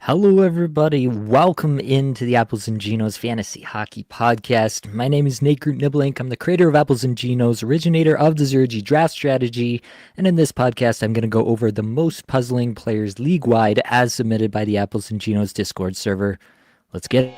Hello, everybody. Welcome into the Apples and Genos Fantasy Hockey Podcast. My name is Nate Groot-Niblink. I'm the creator of Apples and Genos, originator of the Zero-G Draft Strategy, and in this podcast, I'm going to go over the most puzzling players league-wide as submitted by the Apples and Genos Discord server. Let's get it.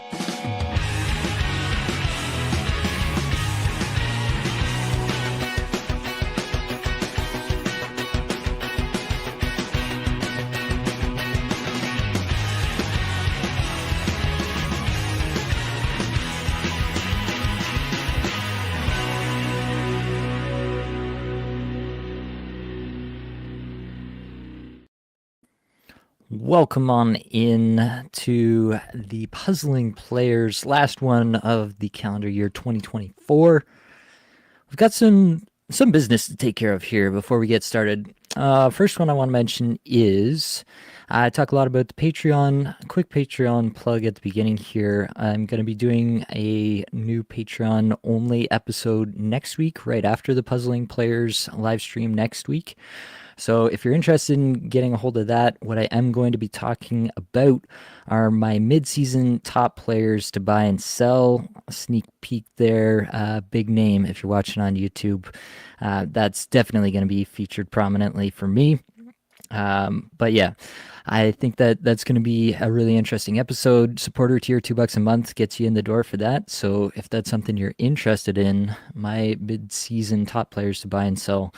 Welcome on in to the Puzzling Players, last one of the calendar year 2024. We've got some business to take care of here before we get started. First one I want to mention is I talk a lot about the Patreon. A quick Patreon plug at the beginning here. I'm going to be doing a new Patreon only episode next week, right after the Puzzling Players live stream next week. So if you're interested in getting a hold of that, what I am going to be talking about are my mid-season top players to buy and sell. A sneak peek there, big name if you're watching on YouTube. That's definitely going to be featured prominently for me. But yeah, I think that's going to be a really interesting episode. Supporter tier, $2 a month gets you in the door for that. So if that's something you're interested in, my mid-season top players to buy and sell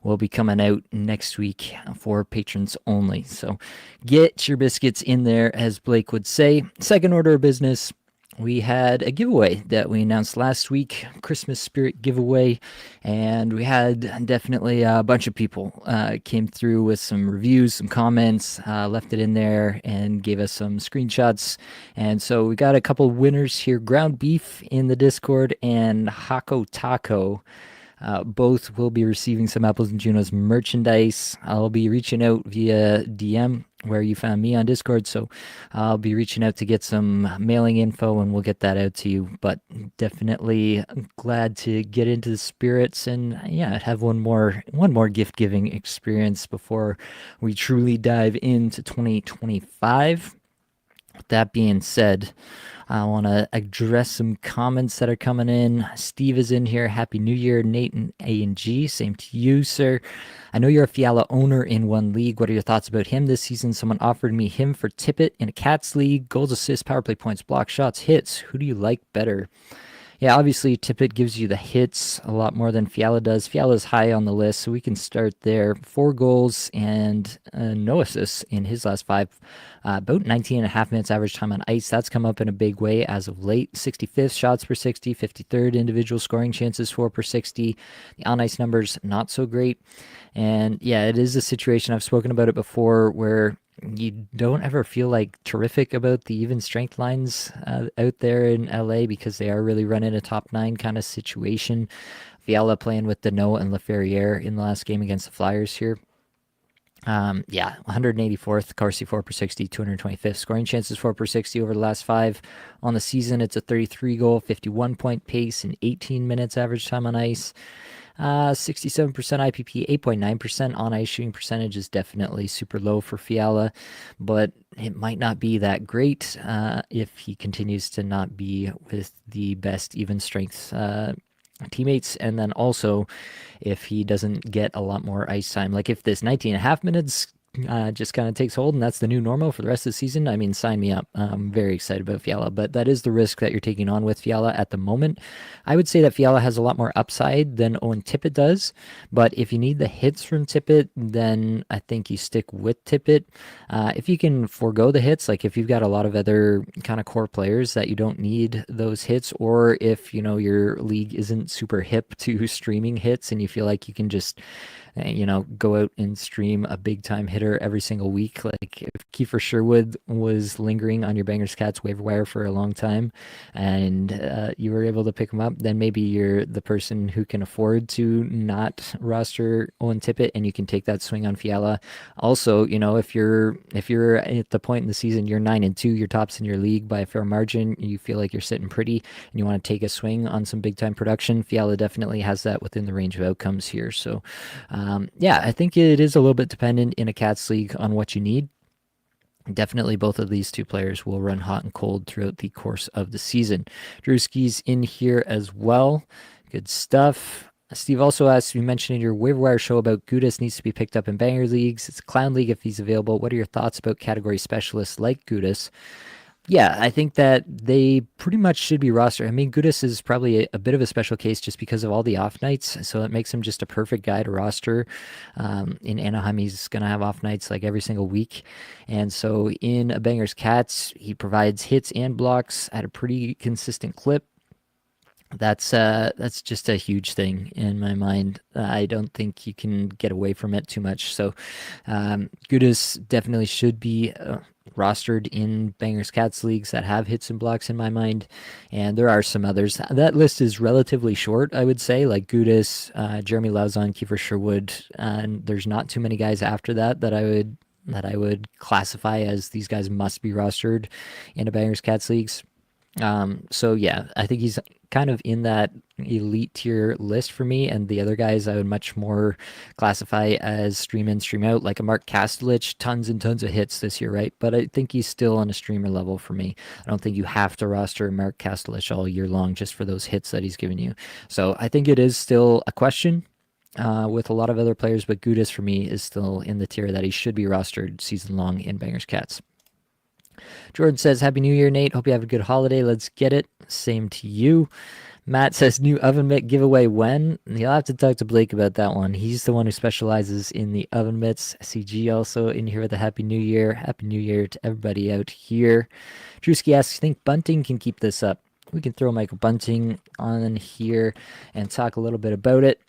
will be coming out next week for patrons only. So get your biscuits in there, as Blake would say. Second order of business. We had a giveaway that we announced last week, Christmas Spirit giveaway, and we had definitely a bunch of people came through with some reviews, some comments, left it in there, and gave us some screenshots. And so we got a couple winners here, Ground Beef in the Discord and Hako Taco. Both will be receiving some Apples and Junos merchandise. I'll be reaching out via DM where you found me on Discord, so I'll be reaching out to get some mailing info and we'll get that out to you. But definitely glad to get into the spirits and have one more gift giving experience before we truly dive into 2025. With that being said, I want to address some comments that are coming in. Steve is in here. Happy New Year, Nate and A and G. Same to you, sir. I know you're a Fiala owner in one league. What are your thoughts about him this season? Someone offered me him for Tippett in a Cats league. Goals, assists, power play points, block shots, hits. Who do you like better? Yeah, obviously Tippett gives you the hits a lot more than Fiala does. Fiala's high on the list, so we can start there. 4 goals and no assists in his last 5. About 19 and a half minutes average time on ice. That's come up in a big way as of late. 65th shots per 60, 53rd individual scoring chances 4 per 60. The on-ice numbers, not so great. And yeah, it is a situation, I've spoken about it before, where you don't ever feel like terrific about the even strength lines out there in LA because they are really running a top 9 kind of situation. Fiala playing with Danault and Laferriere in the last game against the Flyers here. 184th, Corsi 4 per 60, 225th. Scoring chances 4 per 60 over the last 5. On the season, it's a 33 goal, 51 point pace in 18 minutes average time on ice. 67% IPP, 8.9% on ice shooting percentage is definitely super low for Fiala, but it might not be that great if he continues to not be with the best even strength teammates, and then also if he doesn't get a lot more ice time. Like if this 19 and a half minutes just kind of takes hold and that's the new normal for the rest of the season, I mean, sign me up. I'm very excited about Fiala, but that is the risk that you're taking on with Fiala at the moment. I would say that Fiala has a lot more upside than Owen Tippett does, but if you need the hits from Tippett, then I think you stick with Tippett. If you can forego the hits, like if you've got a lot of other kind of core players that you don't need those hits, or if, you know, your league isn't super hip to streaming hits and you feel like you can just go out and stream a big time hitter every single week. Like if Kiefer Sherwood was lingering on your Bangers Cats waiver wire for a long time and you were able to pick him up, then maybe you're the person who can afford to not roster Owen Tippett and you can take that swing on Fiala. Also, if you're at the point in the season, you're 9-2, you're tops in your league by a fair margin, you feel like you're sitting pretty and you want to take a swing on some big time production, Fiala definitely has that within the range of outcomes here. So I think it is a little bit dependent in a Cats league on what you need. Definitely both of these two players will run hot and cold throughout the course of the season. Drewski's in here as well. Good stuff. Steve also asks, you mentioned in your waiver wire show about Gudas needs to be picked up in banger leagues. It's a clown league if he's available. What are your thoughts about category specialists like Gudas? Yeah, I think that they pretty much should be rostered. I mean, Gudis is probably a bit of a special case just because of all the off nights, so it makes him just a perfect guy to roster. In Anaheim, he's going to have off nights like every single week. And so in a Bangers Cats, he provides hits and blocks at a pretty consistent clip. That's just a huge thing in my mind. I don't think you can get away from it too much. So Gudis definitely should be rostered in Bangers Cats leagues that have hits and blocks in my mind, and there are some others. That list is relatively short, I would say, like Gudis, Jeremy Lauzon, Kiefer Sherwood, and there's not too many guys after that I would classify as these guys must be rostered in a Bangers Cats leagues. So yeah, I think he's kind of in that elite tier list for me, and the other guys I would much more classify as stream in, stream out, like a Mark Kastelich, tons and tons of hits this year, right? But I think he's still on a streamer level for me. I don't think you have to roster Mark Kastelich all year long just for those hits that he's given you. So I think it is still a question with a lot of other players, but Gudis for me is still in the tier that he should be rostered season long in Bangers Cats. Jordan says, Happy New Year, Nate. Hope you have a good holiday. Let's get it. Same to you. Matt says, new oven mitt giveaway when? You'll have to talk to Blake about that one. He's the one who specializes in the oven mitts. CG also in here with a Happy New Year. Happy New Year to everybody out here. Drewski asks, think Bunting can keep this up? We can throw Michael Bunting on here and talk a little bit about it.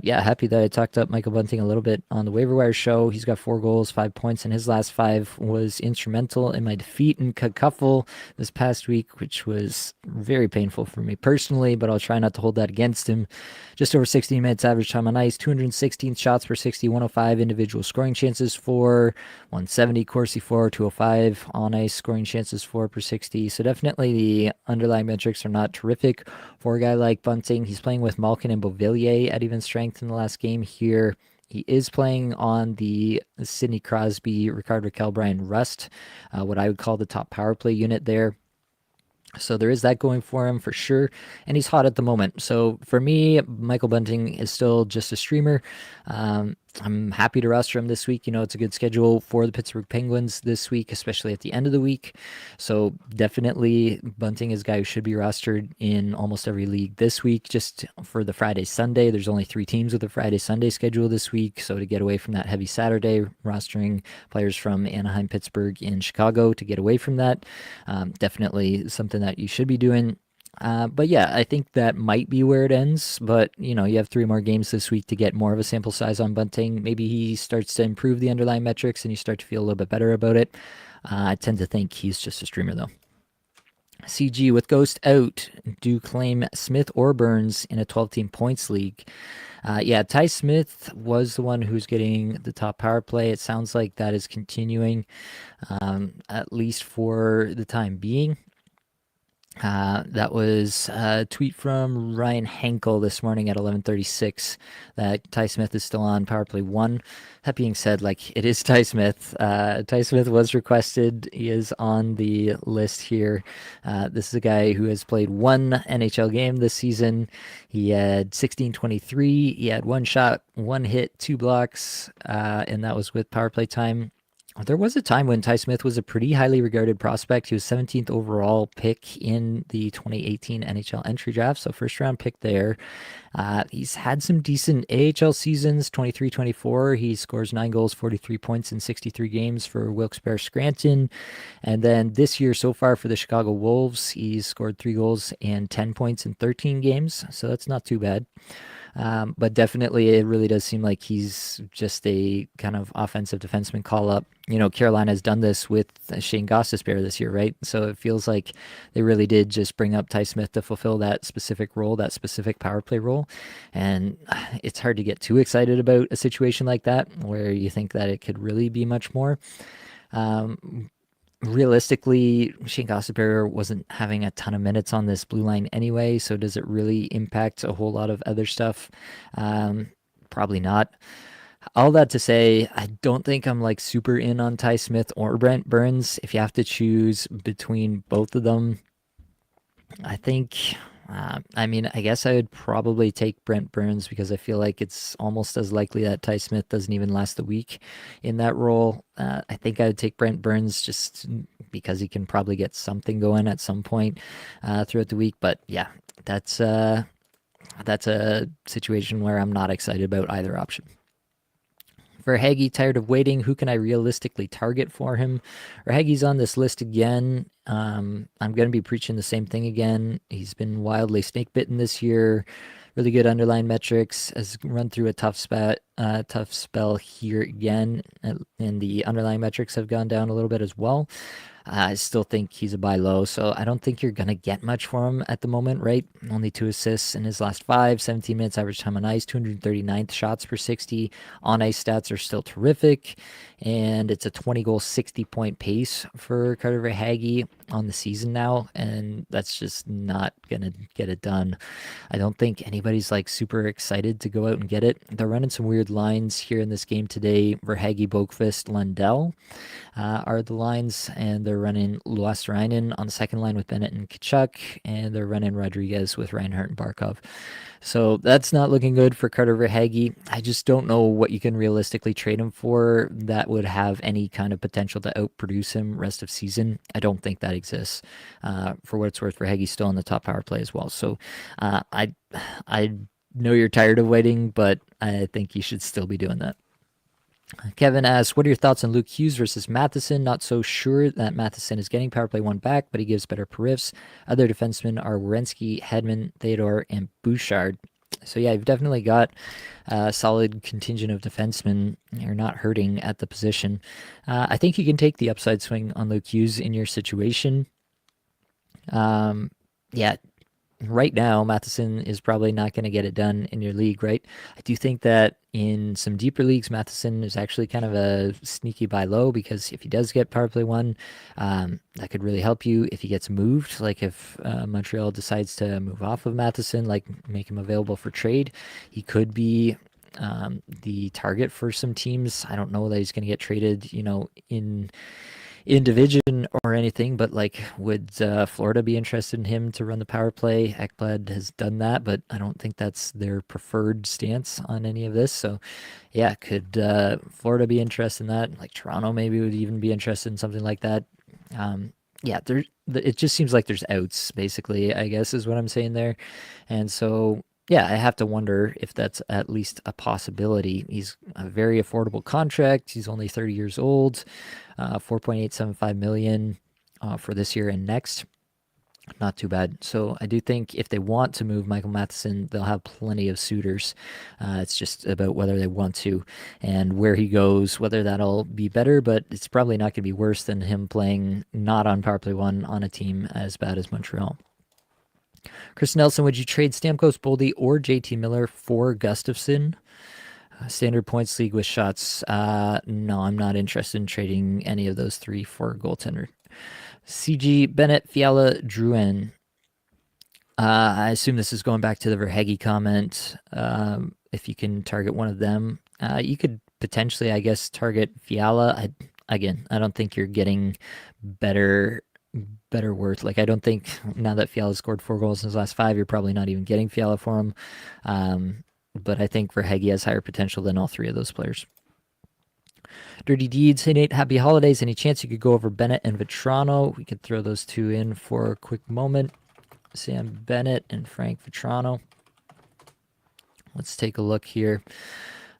Yeah, happy that I talked up Michael Bunting a little bit on the waiver wire show. He's got 4 goals, 5 points, and his last 5 was instrumental in my defeat in Cuffle this past week, which was very painful for me personally, but I'll try not to hold that against him. Just over 16 minutes average time on ice, 216 shots per 60, 105 individual scoring chances for, 170 Corsi for, 205 on ice scoring chances for per 60. So definitely the underlying metrics are not terrific for a guy like Bunting. He's playing with Malkin and Beauvillier at even strength in the last game here. He is playing on the Sidney Crosby, Rickard Rakell, Brian Rust, what I would call the top power play unit there. So there is that going for him for sure, and he's hot at the moment. So for me, Michael Bunting is still just a streamer. I'm happy to roster him this week. You know, it's a good schedule for the Pittsburgh Penguins this week, especially at the end of the week. So definitely Bunting is a guy who should be rostered in almost every league this week. Just for the Friday-Sunday, there's only 3 teams with a Friday-Sunday schedule this week. So to get away from that heavy Saturday, rostering players from Anaheim, Pittsburgh, and Chicago to get away from that, definitely something that you should be doing. But yeah, I think that might be where it ends. But, you know, you have 3 more games this week to get more of a sample size on Bunting. Maybe he starts to improve the underlying metrics and you start to feel a little bit better about it. I tend to think he's just a streamer, though. CG, with Ghost out, do you claim Smith or Burns in a 12-team points league? Yeah, Ty Smith was the one who's getting the top power play. It sounds like that is continuing, at least for the time being. That was a tweet from Ryan Henkel this morning at 11:36 that Ty Smith is still on power play 1. That being said, like, it is Ty Smith. Ty Smith was requested. He is on the list here. This is a guy who has played 1 NHL game this season. He had 16-23. He had 1 shot, 1 hit, 2 blocks, and that was with power play time. There was a time when Ty Smith was a pretty highly regarded prospect. He was 17th overall pick in the 2018 NHL entry draft, so first round pick there. He's had some decent AHL seasons, 23-24. He scores 9 goals, 43 points in 63 games for Wilkes-Barre Scranton. And then this year so far for the Chicago Wolves, he's scored 3 goals and 10 points in 13 games, so that's not too bad. But definitely it really does seem like he's just a kind of offensive defenseman call-up. You know, Carolina has done this with Shane Gostisbehere this year, right? So it feels like they really did just bring up Ty Smith to fulfill that specific role, that specific power play role. And it's hard to get too excited about a situation like that where you think that it could really be much more. Realistically, Shane Gostisbehere wasn't having a ton of minutes on this blue line anyway, so does it really impact a whole lot of other stuff? Probably not. All that to say, I don't think I'm like super in on Ty Smith or Brent Burns. If you have to choose between both of them, I think, I mean, I guess I would probably take Brent Burns because I feel like it's almost as likely that Ty Smith doesn't even last a week in that role. I think I would take Brent Burns just because he can probably get something going at some point throughout the week. But yeah, that's uh, that's a situation where I'm not excited about either option. Verhaeghe, tired of waiting. Who can I realistically target for him? Verhaeghe's on this list again. I'm going to be preaching the same thing again. He's been wildly snake bitten this year. Really good underlying metrics. Has run through a tough spell here again, and the underlying metrics have gone down a little bit as well. I still think he's a buy low, so I don't think you're going to get much for him at the moment, right? Only 2 assists in his last 17 minutes average time on ice, 239th shots per 60. On ice stats are still terrific, and it's a 20 goal, 60 point pace for Carter Verhaeghe on the season now, and that's just not going to get it done. I don't think anybody's like super excited to go out and get it. They're running some weird lines here in this game today. Verhaeghe, Boqvist, Lundell are the lines, and they're running Luosterainen on the second line with Bennett and Tkachuk, and they're running Rodriguez with Reinhart and Barkov. So that's not looking good for Carter Verhaeghe. I just don't know what you can realistically trade him for that would have any kind of potential to outproduce him rest of season. I don't think that exists. For what it's worth, Verhaeghe's still on the top power play as well. So I know you're tired of waiting, but I think you should still be doing that. Kevin asks, what are your thoughts on Luke Hughes versus Matheson? Not so sure that Matheson is getting power play one back, but he gives better periffs. Other defensemen are Werenski, Hedman, Theodore, and Bouchard. So yeah, you've definitely got a solid contingent of defensemen. You're not hurting at the position. I think you can take the upside swing on Luke Hughes in your situation. Yeah, right now, Matheson is probably not going to get it done in your league, right? I do think that in some deeper leagues, Matheson is actually kind of a sneaky buy low because if he does get power play one, that could really help you if he gets moved. Like if Montreal decides to move off of Matheson, like make him available for trade, he could be the target for some teams. I don't know that he's going to get traded, in division or anything, but like, would Florida be interested in him to run the power play? Ekblad has done that, but I don't think that's their preferred stance on any of this. So, yeah, could Florida be interested in that? Like Toronto maybe would even be interested in something like that. Yeah, it just seems like there's outs, basically, I guess is what I'm saying there. And so, yeah, I have to wonder if that's at least a possibility. He's a very affordable contract. He's only 30 years old, 4.875 million for this year and next. Not too bad. So I do think if they want to move Michael Matheson, they'll have plenty of suitors. It's just about whether they want to and where he goes, whether that'll be better, but it's probably not going to be worse than him playing not on power play one on a team as bad as Montreal. Chris Nelson, would you trade Stamkos, Boldy, or JT Miller for Gustafson? Standard points league with shots. No, I'm not interested in trading any of those three for a goaltender. CG, Bennett, Fiala, Drouin. I assume this is going back to the Verhaeghe comment. If you can target one of them, you could potentially, I guess, target Fiala. I don't think you're getting better worth. Like, I don't think now that Fiala scored 4 goals in his last 5, you're probably not even getting Fiala for him. But I think Verhaeghe has higher potential than all 3 of those players. Dirty Deeds, hey Nate, happy holidays. Any chance you could go over Bennett and Vatrano? We could throw those 2 in for a quick moment. Sam Bennett and Frank Vatrano. Let's take a look here.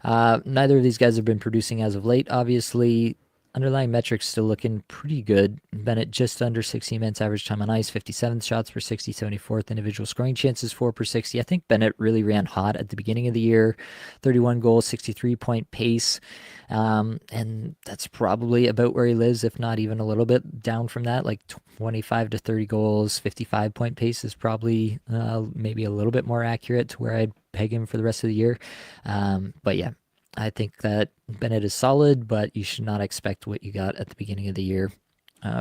Neither of these guys have been producing as of late, obviously. Underlying metrics still looking pretty good. Bennett just under 16 minutes average time on ice, 57th shots per 60, 74th individual scoring chances, 4 per 60. I think Bennett really ran hot at the beginning of the year. 31 goals, 63 point pace. And that's probably about where he lives, if not even a little bit down from that. Like 25 to 30 goals, 55 point pace is probably maybe a little bit more accurate to where I'd peg him for the rest of the year. But yeah, I think that Bennett is solid, but you should not expect what you got at the beginning of the year.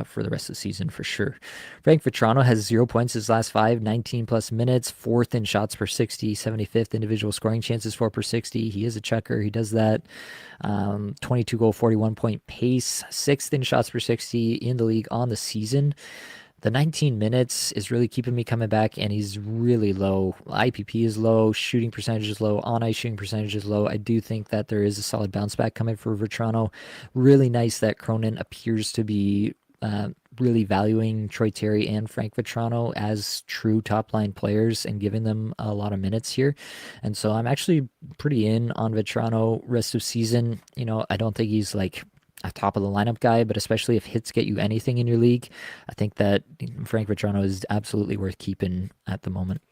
for the rest of the season for sure. Frank Vatrano has 0 points his last 5, 19 plus minutes, 4th in shots per 60, 75th individual scoring chances 4 per 60. He is a checker. He does that. 22 goal, 41 point pace, 6th in shots per 60 in the league on the season. The 19 minutes is really keeping me coming back, and he's really low. IPP is low, shooting percentage is low, on-ice shooting percentage is low. I do think that there is a solid bounce back coming for Vatrano. Really nice that Cronin appears to be really valuing Troy Terry and Frank Vatrano as true top-line players and giving them a lot of minutes here. And so I'm actually pretty in on Vatrano rest of season. I don't think he's like a top of the lineup guy, but especially if hits get you anything in your league, I think that Frank Vatrano is absolutely worth keeping at the moment.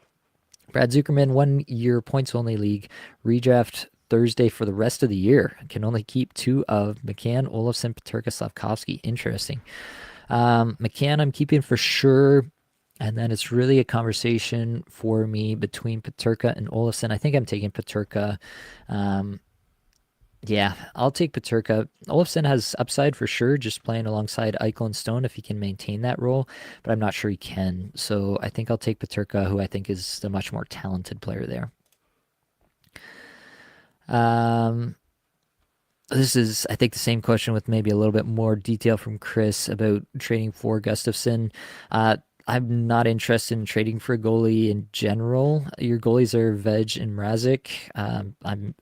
Brad Zuckerman, 1 year points only league, redraft Thursday for the rest of the year. Can only keep 2 of McCann, Olofsson, Peterka, Slavkovsky. Interesting. McCann I'm keeping for sure. And then it's really a conversation for me between Peterka and Olofsson. I think I'm taking Peterka. Yeah, I'll take Peterka. Olofsson has upside for sure, just playing alongside Eichel and Stone if he can maintain that role, but I'm not sure he can. So I think I'll take Peterka, who I think is the much more talented player there. This is, I think, the same question with maybe a little bit more detail from Chris about trading for Gustafsson. I'm not interested in trading for a goalie in general. Your goalies are Veg and Mrazek.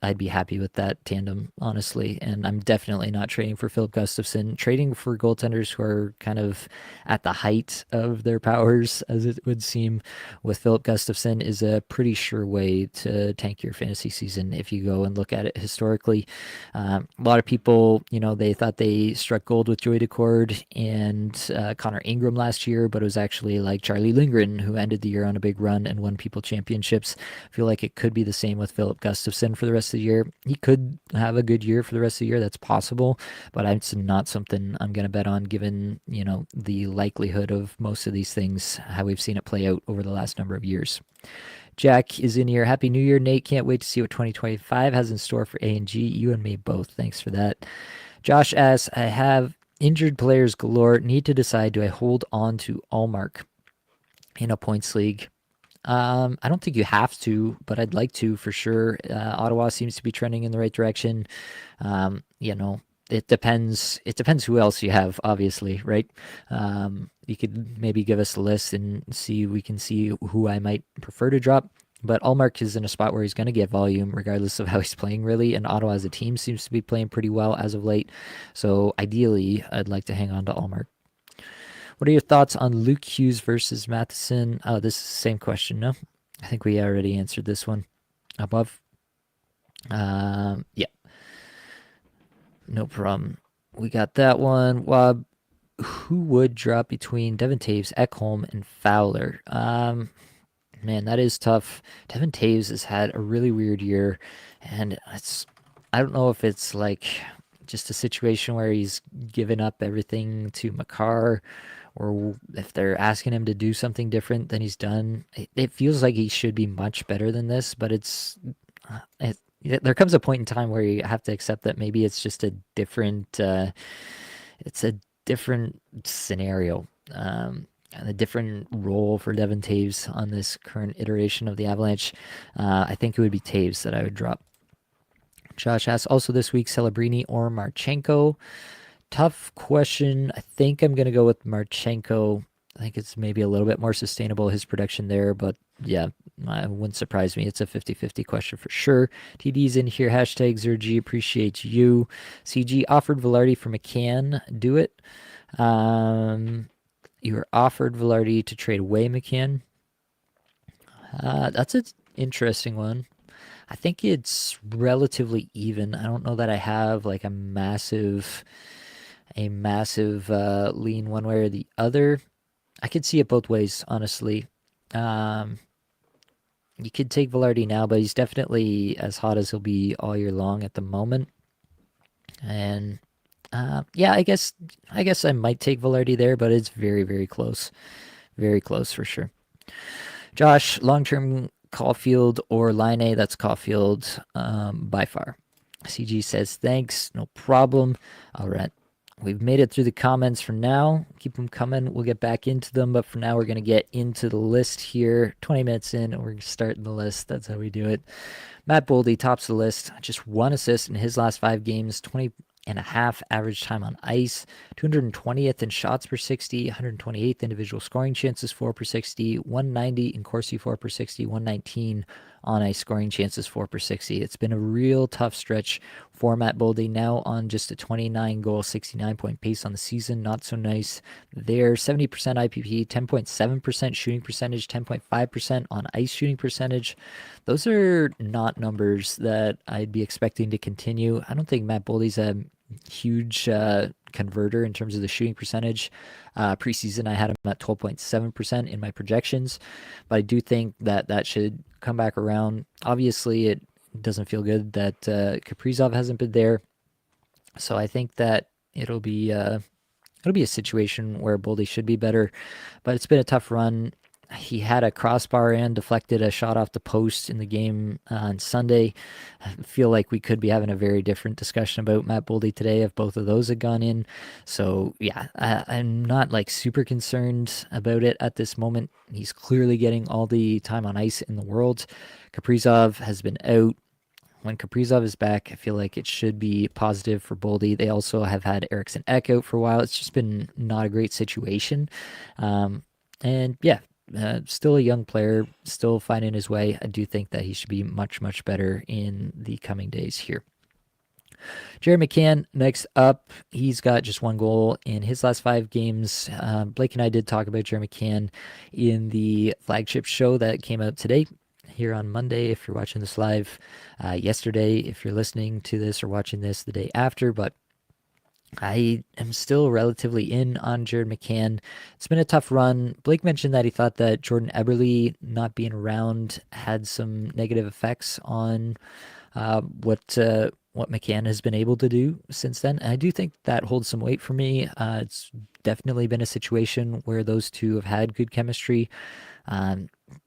I'd be happy with that tandem, honestly, and I'm definitely not trading for Philip Gustafsson. Trading for goaltenders who are kind of at the height of their powers, as it would seem, with Philip Gustafsson is a pretty sure way to tank your fantasy season if you go and look at it historically. A lot of people, they thought they struck gold with Joey Decord and Connor Ingram last year, but it was actually like Charlie Lindgren, who ended the year on a big run and won people championships. I feel like it could be the same with Philip Gustafsson for the rest of the year. He could have a good year for the rest of the year. That's possible, but it's not something I'm going to bet on given, the likelihood of most of these things, how we've seen it play out over the last number of years. Jack is in here. Happy New Year, Nate. Can't wait to see what 2025 has in store for A&G. You and me both. Thanks for that. Josh asks, I have injured players galore. Need to decide, do I hold on to Allmark in a points league? I don't think you have to, but I'd like to for sure. Ottawa seems to be trending in the right direction. It depends. It depends who else you have, obviously, right? You could maybe give us a list and we can see who I might prefer to drop. But Allmark is in a spot where he's going to get volume regardless of how he's playing, really. And Ottawa as a team seems to be playing pretty well as of late. So ideally, I'd like to hang on to Allmark. What are your thoughts on Luke Hughes versus Matheson? Oh, this is the same question, no? I think we already answered this one above. Yeah. No problem. We got that one. Wab, who would drop between Devon Taves, Ekholm, and Fowler? Man, that is tough. Devon Taves has had a really weird year, and I don't know if it's like just a situation where he's given up everything to Makar, or if they're asking him to do something different than he's done. It feels like he should be much better than this, but there comes a point in time where you have to accept that maybe it's just a different scenario. A different role for Devon Taves on this current iteration of the Avalanche. I think it would be Taves that I would drop. Josh asks, also this week, Celebrini or Marchenko? Tough question. I think I'm going to go with Marchenko. I think it's maybe a little bit more sustainable, his production there, but yeah, it wouldn't surprise me. It's a 50-50 question for sure. TD's in here. Hashtag Zergy, appreciate you. CG offered Velarde for McCann. Do it. You were offered Velarde to trade away McCann. That's an interesting one. I think it's relatively even. I don't know that I have like a massive lean one way or the other. I could see it both ways, honestly. You could take Velarde now, but he's definitely as hot as he'll be all year long at the moment. And yeah, I guess I might take Velarde there, but it's very, very close. Very close for sure. Josh, long-term Caulfield or Laine? That's Caulfield by far. CG says, thanks, no problem. All right. We've made it through the comments for now. Keep them coming. We'll get back into them, but for now, we're going to get into the list here. 20 minutes in, and we're starting the list. That's how we do it. Matt Boldy tops the list. Just 1 assist in his last 5 games, 20.5 average time on ice, 220th in shots per 60, 128th individual scoring chances 4 per 60, 190 in Corsi 4 per 60, 119 on ice scoring chances 4 per 60. It's been a real tough stretch for Matt Boldy, now on just a 29 goal, 69 point pace on the season. Not so nice there. 70% IPP, 10.7% shooting percentage, 10.5% on ice shooting percentage. Those are not numbers that I'd be expecting to continue. I don't think Matt Boldy's a huge converter in terms of the shooting percentage. Preseason, I had him at 12.7% in my projections, but I do think that that should come back around. Obviously, it doesn't feel good that Kaprizov hasn't been there, so I think that it'll be a situation where Boldy should be better, but it's been a tough run. He had a crossbar and deflected a shot off the post in the game on Sunday. I feel like we could be having a very different discussion about Matt Boldy today if both of those had gone in. So yeah, I'm not like super concerned about it at this moment. He's clearly getting all the time on ice in the world. Kaprizov has been out. When Kaprizov is back, I feel like it should be positive for Boldy. They also have had Eriksson Ek out for a while. It's just been not a great situation. And yeah, still a young player, still finding his way. I do think that he should be much, much better in the coming days here. Jared McCann next up. He's got just 1 goal in his last 5 games. Blake and I did talk about Jared McCann in the flagship show that came out today, here on Monday if you're watching this live, yesterday if you're listening to this or watching this the day after. But I am still relatively in on Jared McCann. It's been a tough run. Blake mentioned that he thought that Jordan Eberle not being around had some negative effects on what McCann has been able to do since then. And I do think that holds some weight for me. It's definitely been a situation where those two have had good chemistry.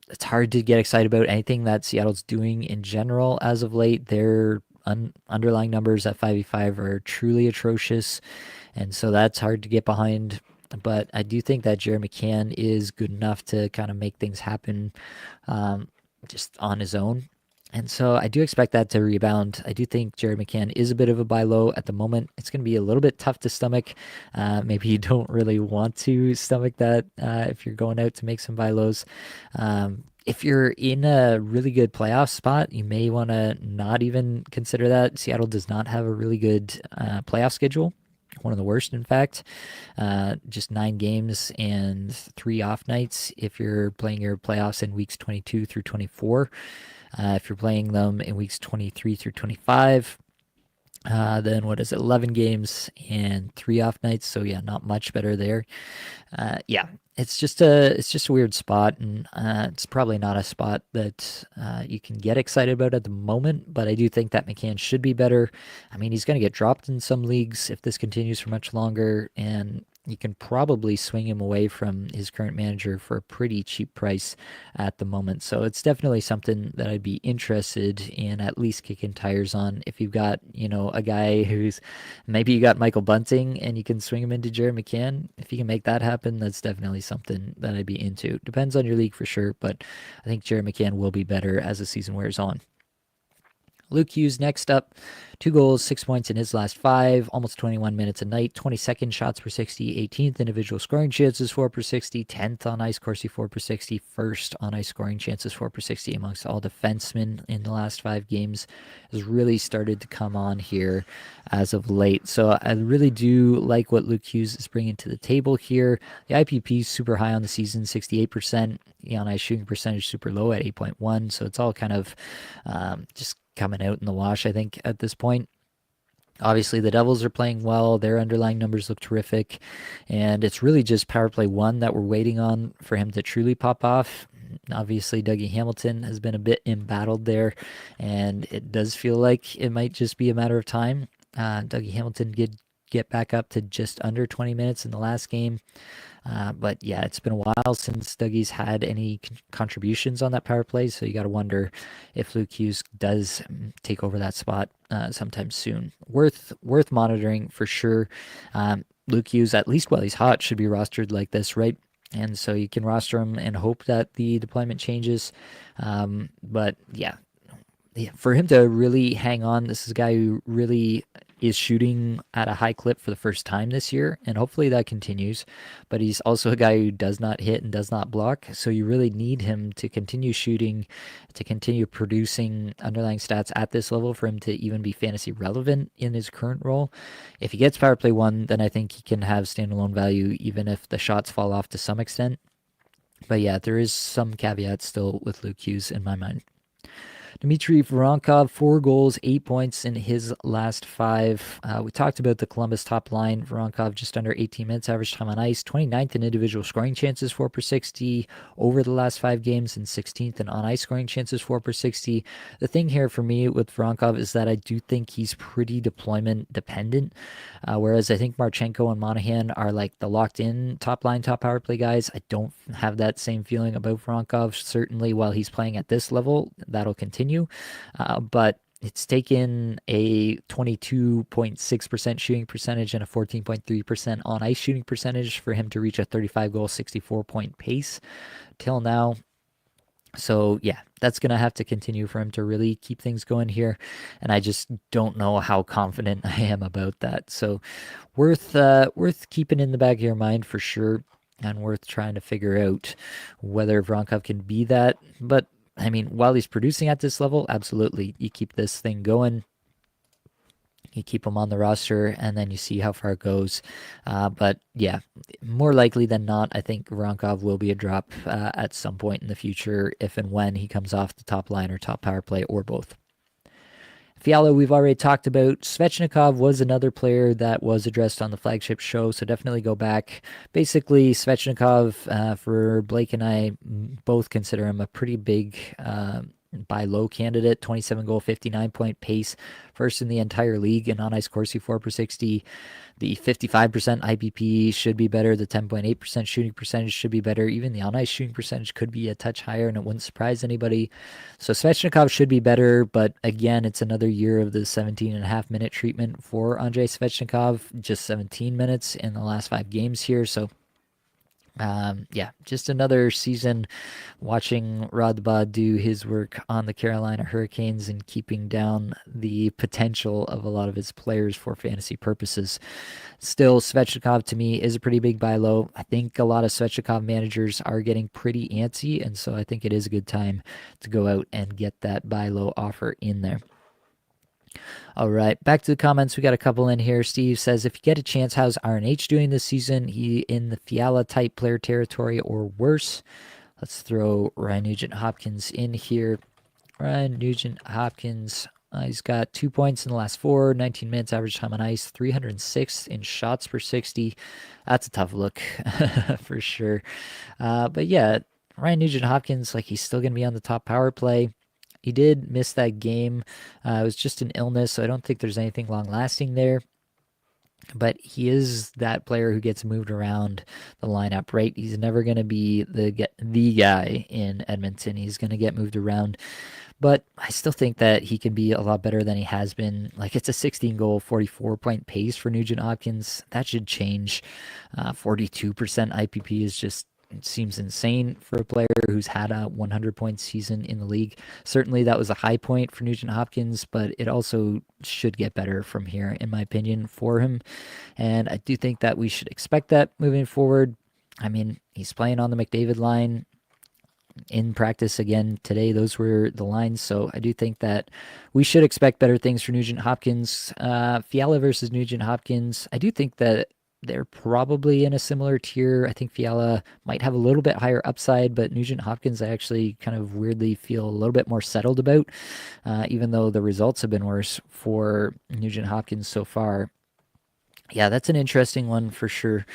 It's hard to get excited about anything that Seattle's doing in general as of late. Their underlying numbers at 5v5 are truly atrocious, and so that's hard to get behind. But I do think that Jared McCann is good enough to kind of make things happen just on his own. And so I do expect that to rebound. I do think Jared McCann is a bit of a buy low at the moment. It's going to be a little bit tough to stomach. Maybe you don't really want to stomach that if you're going out to make some buy lows. If you're in a really good playoff spot, you may want to not even consider that. Seattle does not have a really good playoff schedule. One of the worst, in fact. Just 9 games and 3 off nights if you're playing your playoffs in weeks 22 through 24. If you're playing them in weeks 23 through 25, then what is it, 11 games and 3 off nights. So yeah, not much better there. Yeah, it's just a weird spot, and it's probably not a spot that you can get excited about at the moment. But I do think that McCann should be better. I mean, he's going to get dropped in some leagues if this continues for much longer, and you can probably swing him away from his current manager for a pretty cheap price at the moment. So it's definitely something that I'd be interested in at least kicking tires on. If you've got, a guy who's, maybe you got Michael Bunting and you can swing him into Jared McCann. If you can make that happen, that's definitely something that I'd be into. Depends on your league for sure, but I think Jared McCann will be better as the season wears on. Luke Hughes next up. 2 goals, 6 points in his last 5, almost 21 minutes a night, 22nd shots per 60, 18th individual scoring chances 4 per 60, 10th on ice Corsi 4 per 60, 1st on ice scoring chances 4 per 60 amongst all defensemen in the last 5 games. Has really started to come on here as of late. So I really do like what Luke Hughes is bringing to the table here. The IPP is super high on the season, 68%. The on ice shooting percentage super low at 8.1. So it's all kind of just coming out in the wash, I think, at this point. Obviously, the Devils are playing well. Their underlying numbers look terrific. And it's really just power play 1 that we're waiting on for him to truly pop off. Obviously, Dougie Hamilton has been a bit embattled there, and it does feel like it might just be a matter of time. Dougie Hamilton did get back up to just under 20 minutes in the last game. But yeah, it's been a while since Dougie's had any contributions on that power play, so you got to wonder if Luke Hughes does take over that spot sometime soon. Worth monitoring for sure. Luke Hughes, at least while he's hot, should be rostered like this, right? And so you can roster him and hope that the deployment changes. But yeah, for him to really hang on, this is a guy who really is shooting at a high clip for the first time this year, and hopefully that continues. But he's also a guy who does not hit and does not block, so you really need him to continue shooting, to continue producing underlying stats at this level for him to even be fantasy relevant in his current role. If he gets power play 1, then I think he can have standalone value even if the shots fall off to some extent. But yeah, there is some caveats still with Luke Hughes in my mind. Dmitry Voronkov, 4 goals, 8 points in his last 5. We talked about the Columbus top line. Voronkov just under 18 minutes average time on ice, 29th in individual scoring chances, 4 per 60 over the last 5 games, and 16th in on-ice scoring chances, 4 per 60. The thing here for me with Voronkov is that I do think he's pretty deployment dependent, whereas I think Marchenko and Monahan are like the locked-in top line, top power play guys. I don't have that same feeling about Voronkov. Certainly while he's playing at this level, that'll continue. But it's taken a 22.6% shooting percentage and a 14.3% on ice shooting percentage for him to reach a 35 goal, 64 point pace till now. So yeah, that's going to have to continue for him to really keep things going here. And I just don't know how confident I am about that. So worth keeping in the back of your mind for sure, and worth trying to figure out whether Voronkov can be that. But I mean, while he's producing at this level, absolutely, you keep this thing going. You keep him on the roster, and then you see how far it goes. But yeah, more likely than not, I think Voronkov will be a drop at some point in the future, if and when he comes off the top line or top power play, or both. Fiala, we've already talked about. Svechnikov was another player that was addressed on the flagship show, so definitely go back. Basically, Svechnikov, for Blake and I, both consider him a pretty big buy low candidate. 27 goal, 59 point pace, first in the entire league in on ice Corsi, 4 per 60. The 55% IPP should be better. The 10.8% shooting percentage should be better. Even the on-ice shooting percentage could be a touch higher, and it wouldn't surprise anybody. So Svechnikov should be better, but again, it's another year of the 17.5-minute treatment for Andrei Svechnikov. Just 17 minutes in the last 5 games here, so yeah, just another season watching Radba do his work on the Carolina Hurricanes and keeping down the potential of a lot of his players for fantasy purposes. Still, Svechnikov to me is a pretty big buy low. I think a lot of Svechnikov managers are getting pretty antsy, and so I think it is a good time to go out and get that buy low offer in there. All right, back to the comments. We got a couple in here. Steve says, if you get a chance, how's RNH doing this season? He in the Fiala type player territory or worse? Let's throw Ryan Nugent-Hopkins in here. Ryan Nugent-Hopkins, he's got 2 points in the last 4, 19 minutes average time on ice, 306 in shots per 60. That's a tough look for sure. But yeah, Ryan Nugent-Hopkins, like, he's still going to be on the top power play. He did miss that game. It was just an illness, so I don't think there's anything long-lasting there. But he is that player who gets moved around the lineup, right? He's never going to be the guy in Edmonton. He's going to get moved around. But I still think that he can be a lot better than he has been. Like, it's a 16-goal, 44-point pace for Nugent-Hopkins. That should change. 42% IPP is just, it seems insane for a player who's had a 100-point season in the league. Certainly that was a high point for Nugent-Hopkins, but it also should get better from here, in my opinion, for him. And I do think that we should expect that moving forward. I mean, he's playing on the McDavid line in practice again today. Those were the lines, so I do think that we should expect better things for Nugent-Hopkins. Fiala versus Nugent-Hopkins, I do think that they're probably in a similar tier. I think Fiala might have a little bit higher upside, but Nugent-Hopkins I actually kind of weirdly feel a little bit more settled about, even though the results have been worse for Nugent-Hopkins so far. Yeah, that's an interesting one for sure.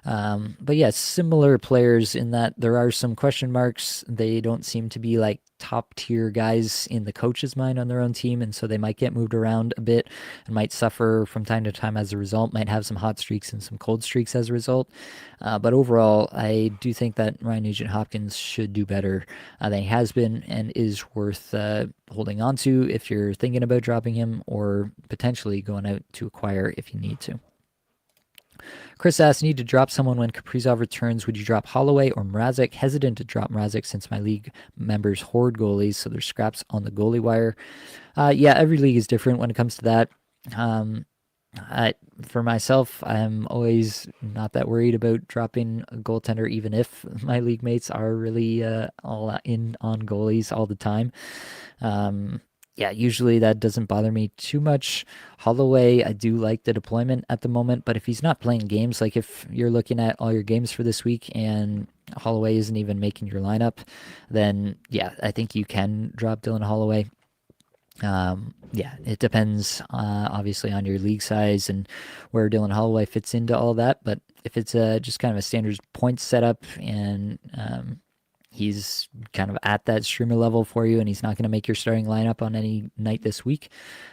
But yeah, similar players in that there are some question marks. They don't seem to be like top tier guys in the coach's mind on their own team, and so they might get moved around a bit and might suffer from time to time as a result, might have some hot streaks and some cold streaks as a result. But overall, I do think that Ryan Nugent-Hopkins should do better than he has been and is worth holding on to if you're thinking about dropping him or potentially going out to acquire if you need to. Chris asks, need to drop someone when Kaprizov returns. Would you drop Holloway or Mrazek? Hesitant to drop Mrazek since my league members hoard goalies, so there's scraps on the goalie wire. Yeah, every league is different when it comes to that. For myself, I'm always not that worried about dropping a goaltender, even if my league mates are really all in on goalies all the time. Yeah, usually that doesn't bother me too much. Holloway, I do like the deployment at the moment, but if he's not playing games, like if you're looking at all your games for this week and Holloway isn't even making your lineup, then yeah, I think you can drop Dylan Holloway. Yeah, it depends obviously on your league size and where Dylan Holloway fits into all that. But if it's just kind of a standard points setup and he's kind of at that streamer level for you and he's not going to make your starting lineup on any night this week,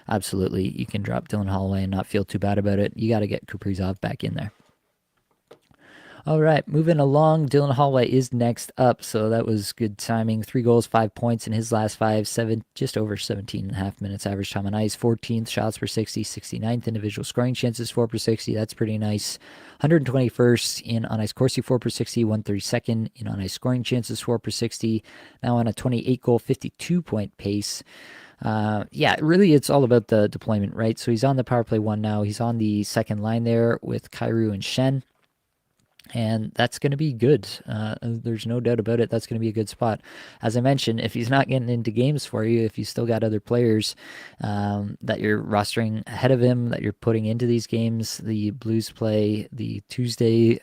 absolutely, you can drop Dylan Holloway and not feel too bad about it. You got to get Kaprizov back in there. All right, moving along. Dylan Holloway is next up, so that was good timing. 3 goals, 5 points in his last 5, just over 17 and a half minutes average time on ice. 14th shots per 60, 69th individual scoring chances, 4 per 60. That's pretty nice. 121st in on ice Corsi, 4 per 60, 132nd in on ice scoring chances, 4 per 60. Now on a 28 goal, 52 point pace. Yeah, really, it's all about the deployment, right? So he's on the power play 1 now. He's on the second line there with Kyrou and Shen. And that's going to be good. There's no doubt about it. That's going to be a good spot. As I mentioned, if he's not getting into games for you, if you still got other players that you're rostering ahead of him, that you're putting into these games, the Blues play the Tuesday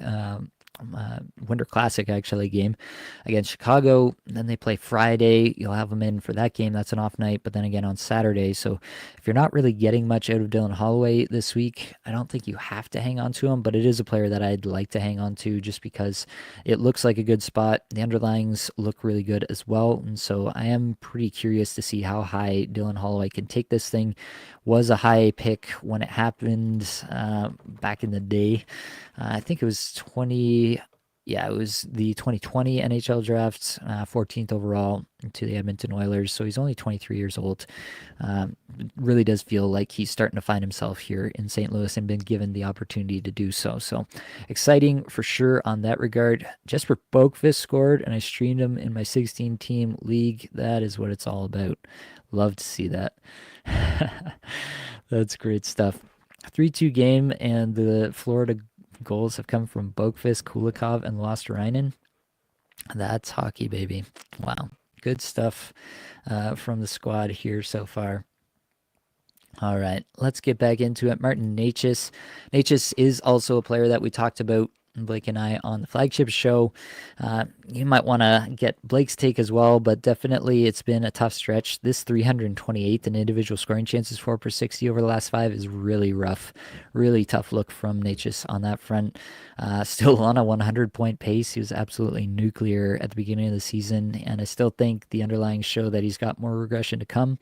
Winter Classic actually game against Chicago. Then they play Friday. You'll have them in for that game. That's an off night, but then again on Saturday. So if you're not really getting much out of Dylan Holloway this week, I don't think you have to hang on to him, but it is a player that I'd like to hang on to just because it looks like a good spot. The underlyings look really good as well. And so I am pretty curious to see how high Dylan Holloway can take this thing. Was a high pick when it happened back in the day. I think it was it was the 2020 NHL draft, 14th overall to the Edmonton Oilers. So he's only 23 years old. Really does feel like he's starting to find himself here in St. Louis and been given the opportunity to do so. So exciting for sure on that regard. Jesper Boqvist scored, and I streamed him in my 16-team league. That is what it's all about. Love to see that. That's great stuff. 3-2 game, and the Florida goals have come from Boqvist, Kulikov, and Losterainen. That's hockey, baby. Wow. Good stuff from the squad here so far. All right, let's get back into it. Martin Necas. Necas is also a player that we talked about, Blake and I, on the flagship show. You might want to get Blake's take as well, but definitely it's been a tough stretch. This 328th in individual scoring chances, 4 per 60 over the last 5 is really rough. Really tough look from Necas on that front. Still on a 100-point pace. He was absolutely nuclear at the beginning of the season, and I still think the underlying show that he's got more regression to come.